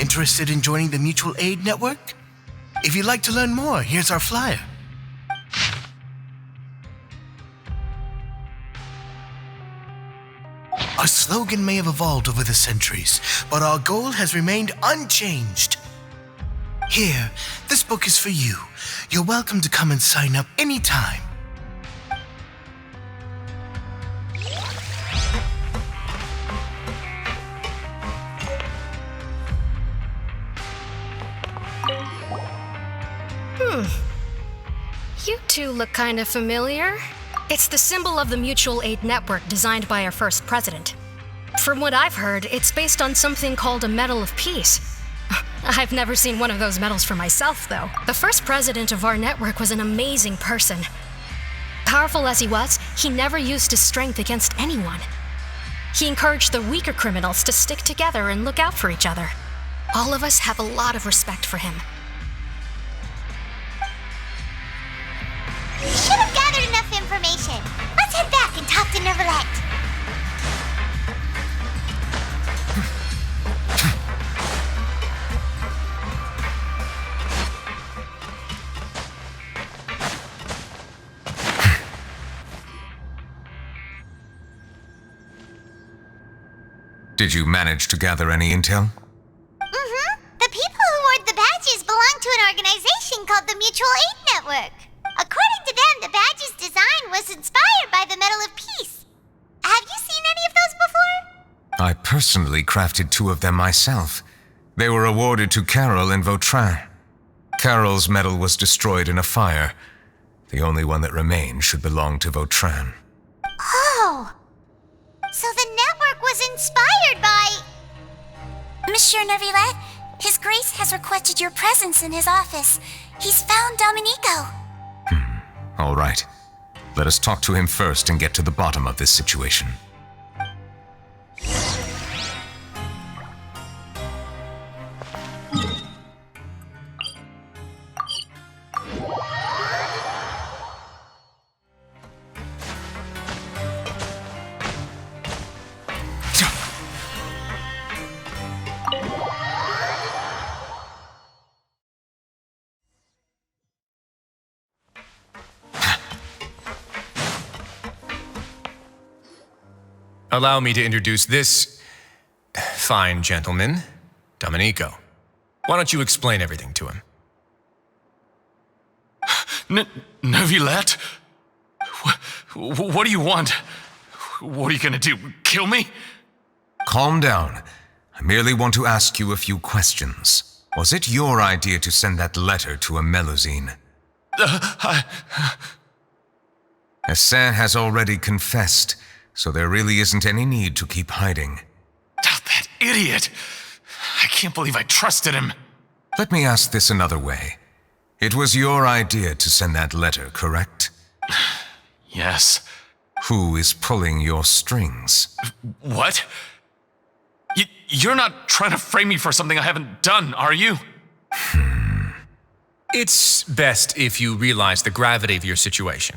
Interested in joining the Mutual Aid Network? If you'd like to learn more, here's our flyer. Our slogan may have evolved over the centuries, but our goal has remained unchanged. Here, this book is for you. You're welcome to come and sign up anytime. You two look kind of familiar. It's the symbol of the Mutual Aid Network designed by our first president. From what I've heard, it's based on something called a Medal of Peace. I've never seen one of those medals for myself, though. The first president of our network was an amazing person. Powerful as he was, he never used his strength against anyone. He encouraged the weaker criminals to stick together and look out for each other. All of us have a lot of respect for him. We should have gathered enough information. Let's head back and talk to Neuvillette. Did you manage to gather any intel? The people who wore the badges belong to an organization called the Mutual Aid Network. According to them, the badge's design was inspired by the Medal of Peace. Have you seen any of those before? I personally crafted 2 of them myself. They were awarded to Carol and Vautrin. Carol's medal was destroyed in a fire. The only one that remained should belong to Vautrin. Oh! So the network was inspired by... Monsieur Neuvillette, His Grace has requested your presence in his office. He's found Domenico. All right. Let us talk to him first and get to the bottom of this situation. Allow me to introduce this fine gentleman, Domenico. Why don't you explain everything to him? Neuvillette? What do you want? What are you gonna do, kill me? Calm down. I merely want to ask you a few questions. Was it your idea to send that letter to a Melusine? Hassan has already confessed, so there really isn't any need to keep hiding. That idiot! I can't believe I trusted him. Let me ask this another way. It was your idea to send that letter, correct? Yes. Who is pulling your strings? What? You're not trying to frame me for something I haven't done, are you? It's best if you realize the gravity of your situation.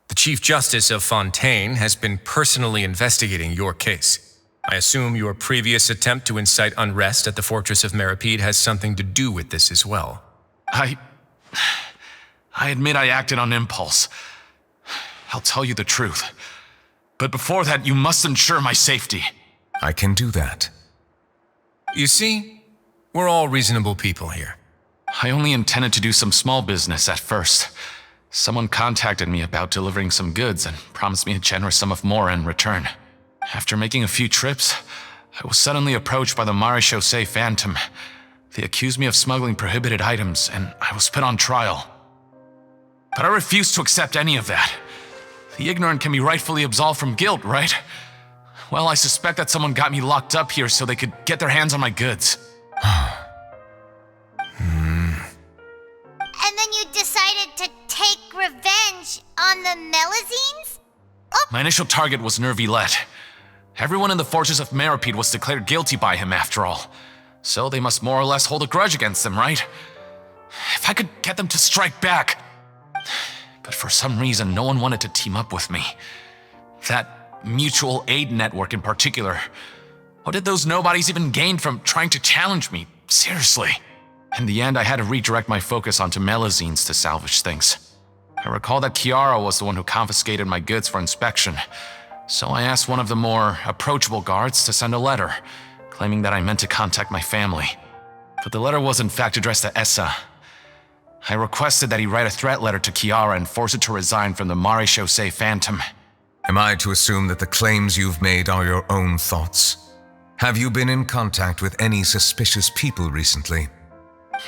The Chief Justice of Fontaine has been personally investigating your case. I assume your previous attempt to incite unrest at the Fortress of Meripede has something to do with this as well. I admit I acted on impulse. I'll tell you the truth. But before that, you must ensure my safety. I can do that. You see, we're all reasonable people here. I only intended to do some small business at first. Someone contacted me about delivering some goods and promised me a generous sum of more in return. After making a few trips, I was suddenly approached by the Maréchaussée Phantom. They accused me of smuggling prohibited items, and I was put on trial. But I refused to accept any of that. The ignorant can be rightfully absolved from guilt, right? Well, I suspect that someone got me locked up here so they could get their hands on my goods. And then you decided to take revenge on the Melusines? Oh. My initial target was Neuvillette. Everyone in the Fortress of Meripede was declared guilty by him after all. So they must more or less hold a grudge against him, right? If I could get them to strike back. But for some reason, no one wanted to team up with me. That mutual aid network in particular. What did those nobodies even gain from trying to challenge me? Seriously. In the end, I had to redirect my focus onto Melusines to salvage things. I recall that Chiara was the one who confiscated my goods for inspection, so I asked one of the more approachable guards to send a letter, claiming that I meant to contact my family. But the letter was in fact addressed to Essa. I requested that he write a threat letter to Kiara and force her to resign from the Maréchaussée Phantom. Am I to assume that the claims you've made are your own thoughts? Have you been in contact with any suspicious people recently?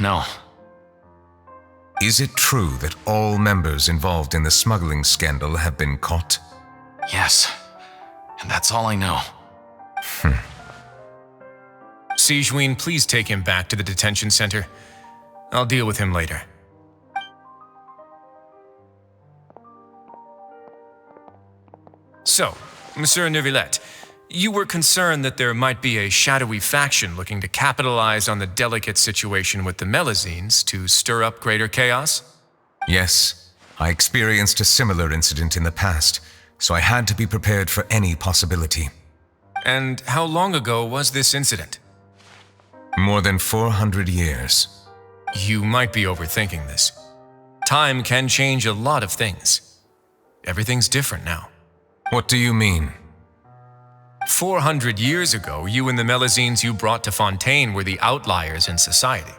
No. Is it true that all members involved in the smuggling scandal have been caught? Yes. And that's all I know. Sigewinne, please take him back to the detention center. I'll deal with him later. So, Monsieur Neuvillette, you were concerned that there might be a shadowy faction looking to capitalize on the delicate situation with the Melusines to stir up greater chaos? Yes, I experienced a similar incident in the past, so I had to be prepared for any possibility. And how long ago was this incident? More than 400 years. You might be overthinking this. Time can change a lot of things. Everything's different now. What do you mean? 400 years ago, you and the Melusines you brought to Fontaine were the outliers in society.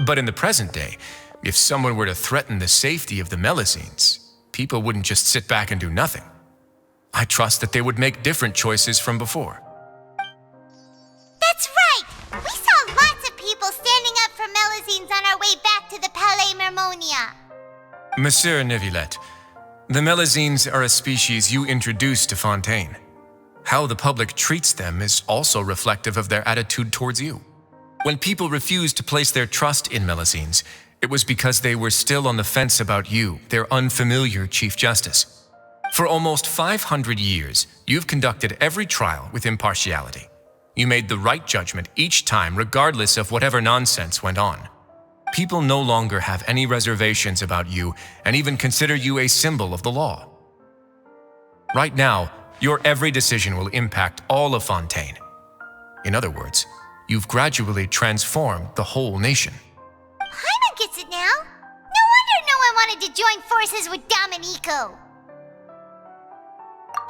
But in the present day, if someone were to threaten the safety of the Melusines, people wouldn't just sit back and do nothing. I trust that they would make different choices from before. That's right! We saw lots of people standing up for Melusines on our way back to the Palais Mermonia. Monsieur Neuvillette, the Melusines are a species you introduced to Fontaine. How the public treats them is also reflective of their attitude towards you. When people refused to place their trust in Melusines, it was because they were still on the fence about you, their unfamiliar Chief Justice. For almost 500 years, you've conducted every trial with impartiality. You made the right judgment each time, regardless of whatever nonsense went on. People no longer have any reservations about you and even consider you a symbol of the law. Right now, your every decision will impact all of Fontaine. In other words, you've gradually transformed the whole nation. Paimon gets it now. No wonder no one wanted to join forces with Domenico.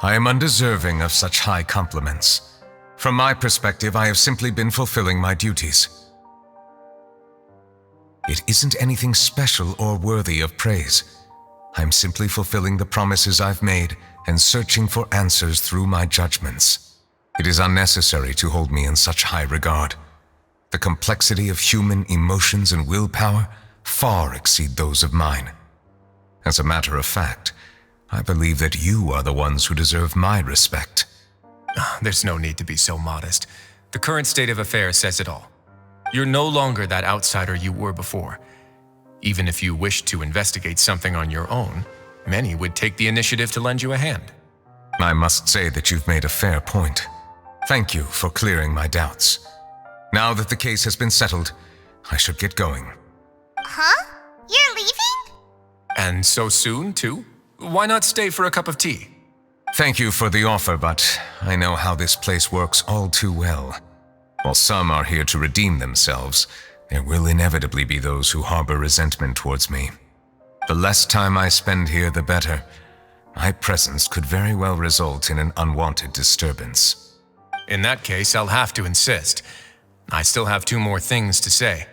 I am undeserving of such high compliments. From my perspective, I have simply been fulfilling my duties. It isn't anything special or worthy of praise. I'm simply fulfilling the promises I've made and searching for answers through my judgments. It is unnecessary to hold me in such high regard. The complexity of human emotions and willpower far exceed those of mine. As a matter of fact, I believe that you are the ones who deserve my respect. There's no need to be so modest. The current state of affairs says it all. You're no longer that outsider you were before. Even if you wished to investigate something on your own, many would take the initiative to lend you a hand. I must say that you've made a fair point. Thank you for clearing my doubts. Now that the case has been settled, I should get going. Huh? You're leaving? And so soon, too? Why not stay for a cup of tea? Thank you for the offer, but I know how this place works all too well. While some are here to redeem themselves, there will inevitably be those who harbor resentment towards me. The less time I spend here, the better. My presence could very well result in an unwanted disturbance. In that case, I'll have to insist. I still have 2 more things to say.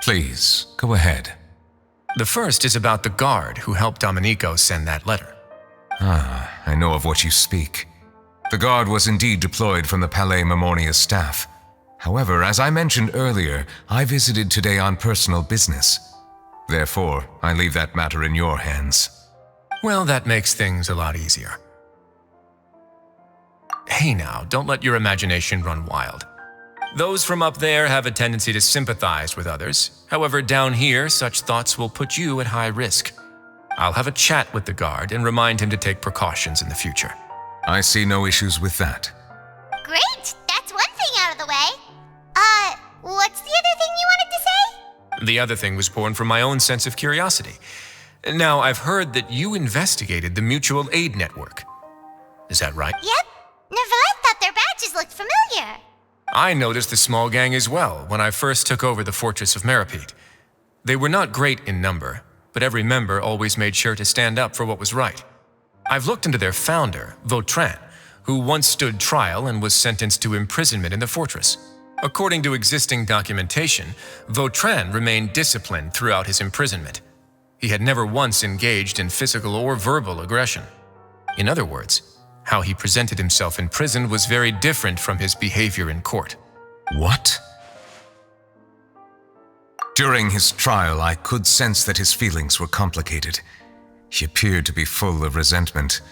Please, go ahead. The first is about the guard who helped Domenico send that letter. I know of what you speak. The guard was indeed deployed from the Palais Mermonia's staff. However, as I mentioned earlier, I visited today on personal business. Therefore, I leave that matter in your hands. Well, that makes things a lot easier. Hey now, don't let your imagination run wild. Those from up there have a tendency to sympathize with others. However, down here, such thoughts will put you at high risk. I'll have a chat with the guard and remind him to take precautions in the future. I see no issues with that. Great! That's one thing out of the way. What's the other thing you wanted to say? The other thing was born from my own sense of curiosity. Now, I've heard that you investigated the mutual aid network. Is that right? Yep. Neuvillette thought their badges looked familiar. I noticed the small gang as well when I first took over the fortress of Meropide. They were not great in number, but every member always made sure to stand up for what was right. I've looked into their founder, Vautrin, who once stood trial and was sentenced to imprisonment in the fortress. According to existing documentation, Vautrin remained disciplined throughout his imprisonment. He had never once engaged in physical or verbal aggression. In other words, how he presented himself in prison was very different from his behavior in court. What? During his trial, I could sense that his feelings were complicated. He appeared to be full of resentment,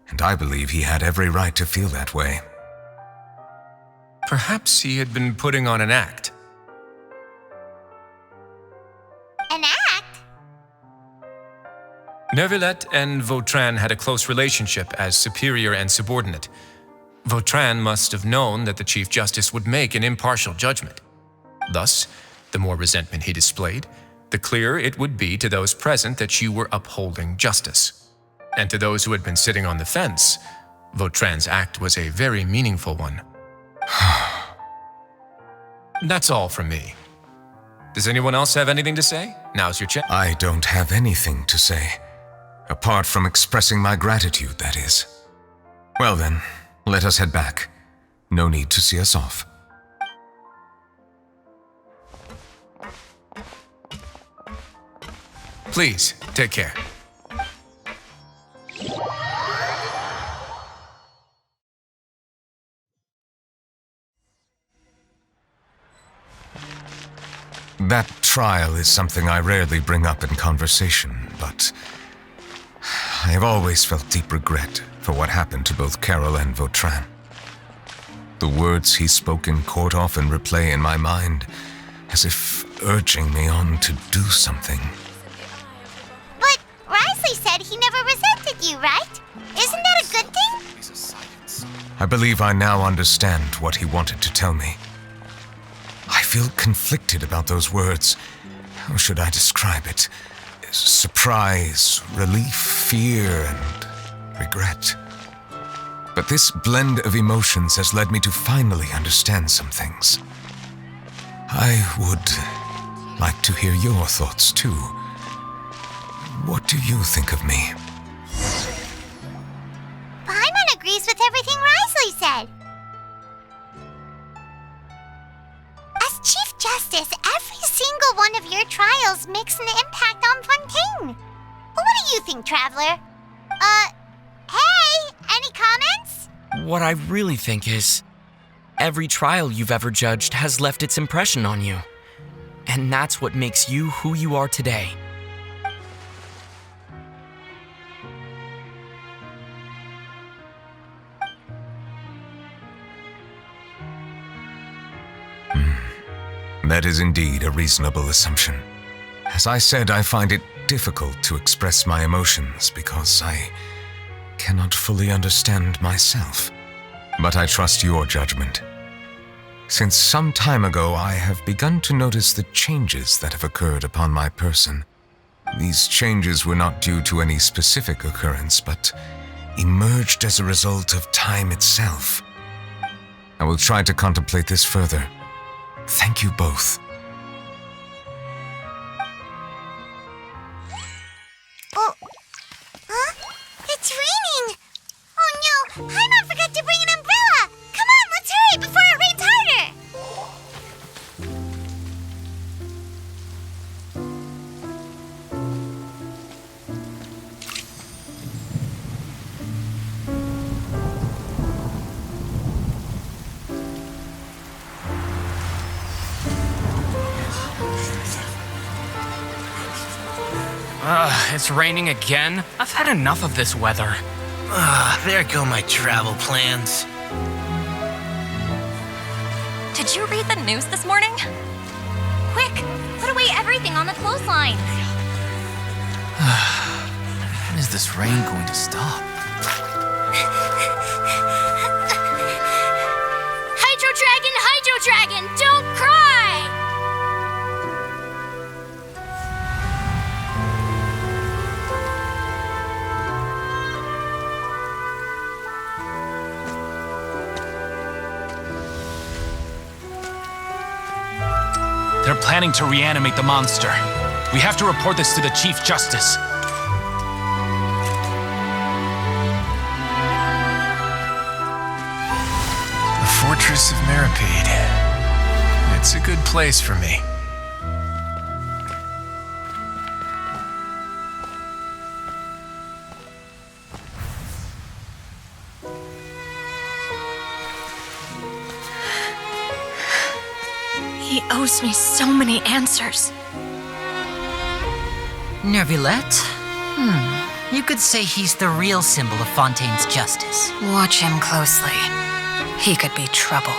and I believe he had every right to feel that way. Perhaps he had been putting on an act. An act? Neuvillette and Vautrin had a close relationship as superior and subordinate. Vautrin must have known that the Chief Justice would make an impartial judgment. Thus, the more resentment he displayed, the clearer it would be to those present that you were upholding justice. And to those who had been sitting on the fence, Vautrin's act was a very meaningful one. That's all from me. Does anyone else have anything to say? Now's your chance. I don't have anything to say. Apart from expressing my gratitude, that is. Well then, let us head back. No need to see us off. Please, take care. That trial is something I rarely bring up in conversation, but I have always felt deep regret for what happened to both Carol and Vautrin. The words he spoke in court often replay in my mind, as if urging me on to do something. But Wriothesley said he never resented you, right? Isn't that a good thing? I believe I now understand what he wanted to tell me. I feel conflicted about those words. How should I describe it? Surprise, relief, fear, and regret. But this blend of emotions has led me to finally understand some things. I would like to hear your thoughts too. What do you think of me? Paimon agrees with everything Wriothesley said. As Chief Justice, every single one of your trials makes an impact on Fontaine. What do you think, Traveler? Hey, any comments? What I really think is, every trial you've ever judged has left its impression on you. And that's what makes you who you are today. That is indeed a reasonable assumption. As I said, I find it difficult to express my emotions because I cannot fully understand myself. But I trust your judgment. Since some time ago, I have begun to notice the changes that have occurred upon my person. These changes were not due to any specific occurrence, but emerged as a result of time itself. I will try to contemplate this further. Thank you both. Oh, huh? It's raining! Oh no, Paimon forgot to bring an umbrella! Come on, let's hurry before it rains harder! It's raining again? I've had enough of this weather. There go my travel plans. Did you read the news this morning? Quick, put away everything on the clothesline. When is this rain going to stop? Hydro Dragon, don't cry! They're planning to reanimate the monster. We have to report this to the Chief Justice. The Fortress of Maripede. It's a good place for me. He owes me so many answers. Neuvillette? You could say he's the real symbol of Fontaine's justice. Watch him closely. He could be trouble.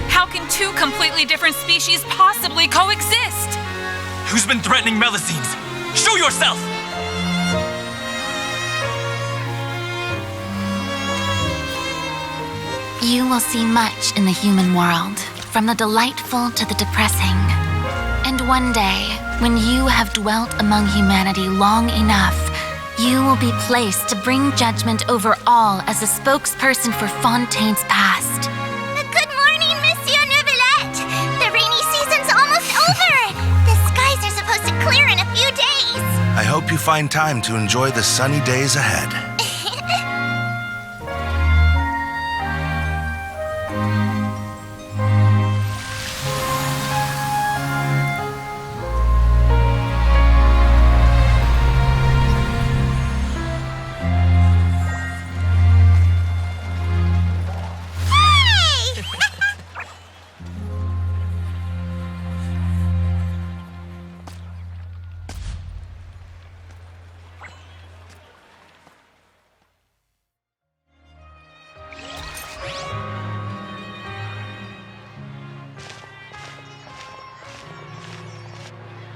How can two completely different species possibly coexist? Who's been threatening Melusines? Show yourself! You will see much in the human world, from the delightful to the depressing. And one day, when you have dwelt among humanity long enough, you will be placed to bring judgment over all as a spokesperson for Fontaine's past. Good morning, Monsieur Neuvillette! The rainy season's almost over! The skies are supposed to clear in a few days! I hope you find time to enjoy the sunny days ahead.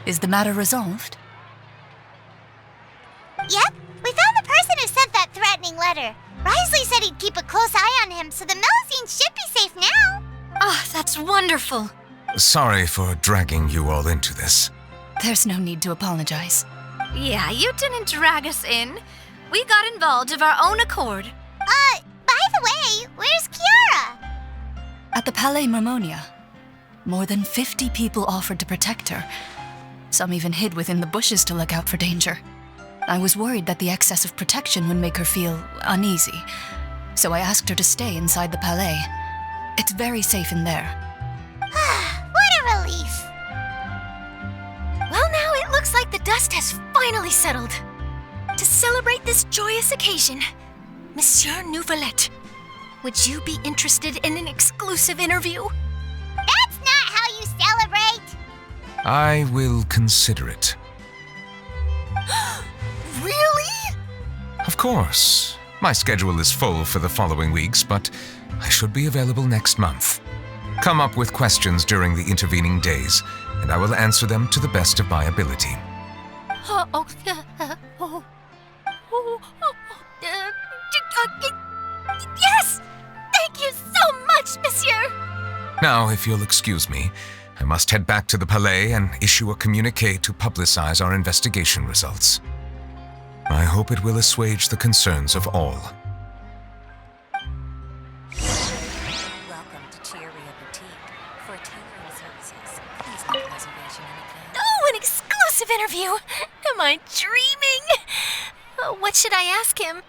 Is the matter resolved? Yep, we found the person who sent that threatening letter. Wriothesley said he'd keep a close eye on him, so the Melusines should be safe now. Oh, that's wonderful. Sorry for dragging you all into this. There's no need to apologize. Yeah, you didn't drag us in. We got involved of our own accord. By the way, where's Kiara? At the Palais Mermonia, more than 50 people offered to protect her. Some even hid within the bushes to look out for danger. I was worried that the excess of protection would make her feel uneasy, so I asked her to stay inside the Palais. It's very safe in there. What a relief. Well, now it looks like the dust has finally settled. To celebrate this joyous occasion, Monsieur Neuvillette, would you be interested in an exclusive interview? That's not how you celebrate. I will consider it. Really? Of course. My schedule is full for the following weeks, but I should be available next month. Come up with questions during the intervening days, and I will answer them to the best of my ability. Yes! Thank you so much, Monsieur! Now, if you'll excuse me, I must head back to the Palais and issue a communique to publicize our investigation results. I hope it will assuage the concerns of all. Welcome to Cheeria Boutique. For tailoring services, please make reservation in advance. Oh, an exclusive interview! Am I dreaming? What should I ask him?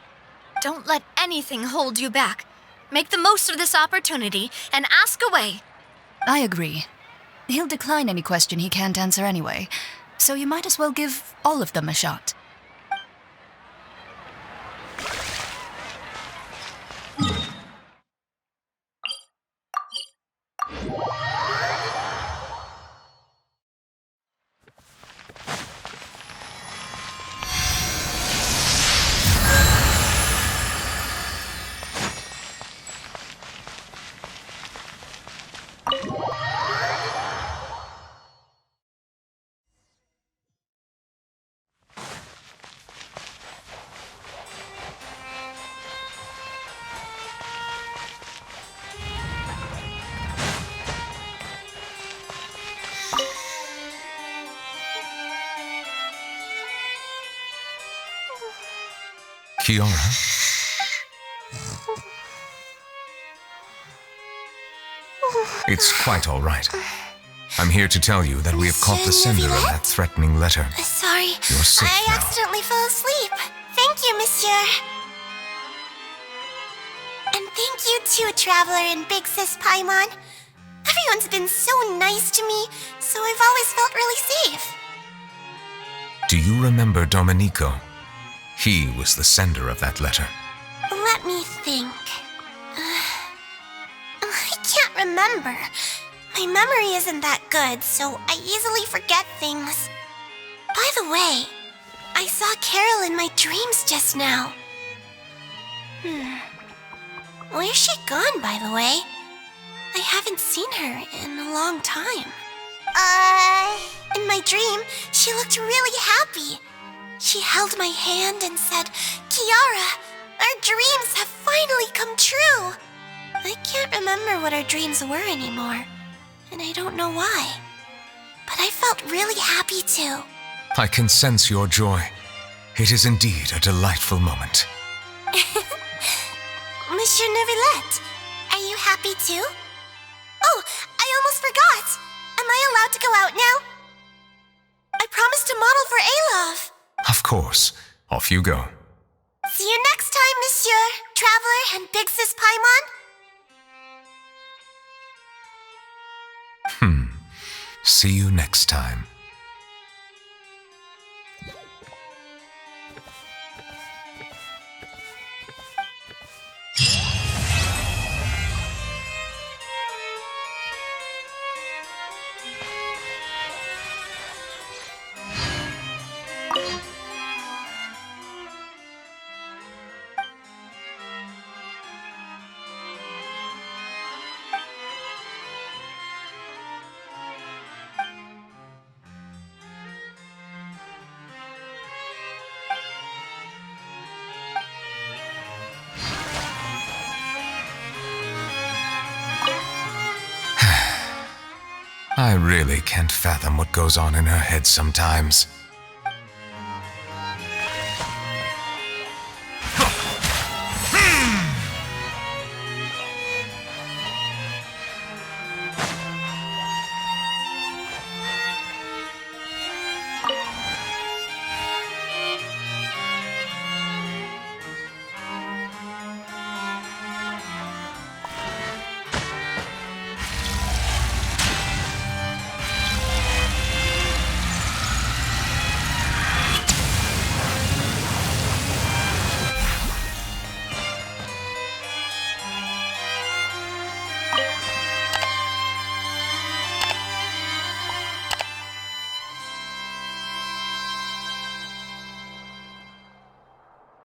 Don't let anything hold you back. Make the most of this opportunity and ask away. I agree. He'll decline any question he can't answer anyway, so you might as well give all of them a shot. Kiara? It's quite all right. I'm here to tell you that we have caught the sender of that threatening letter. Sorry, You're safe I now. accidentally fell asleep. Thank you, Monsieur. And Thank you too, Traveler and Big Sis Paimon. Everyone's been so nice to me, so I've always felt really safe. Do you remember Domenico? He was the sender of that letter. Let me think. I can't remember. My memory isn't that good, so I easily forget things. By the way, I saw Carol in my dreams just now. Where's she gone, by the way? I haven't seen her in a long time. In my dream, she looked really happy. She held my hand and said, "Kiara, our dreams have finally come true." I can't remember what our dreams were anymore, and I don't know why. But I felt really happy too. I can sense your joy. It is indeed a delightful moment. Monsieur Neuvillette, are you happy too? Oh, I almost forgot. Am I allowed to go out now? I promised to model for Alov. Of course. Off you go. See you next time, Monsieur, Traveler, and Big Sis Paimon. See you next time. I really can't fathom what goes on in her head sometimes.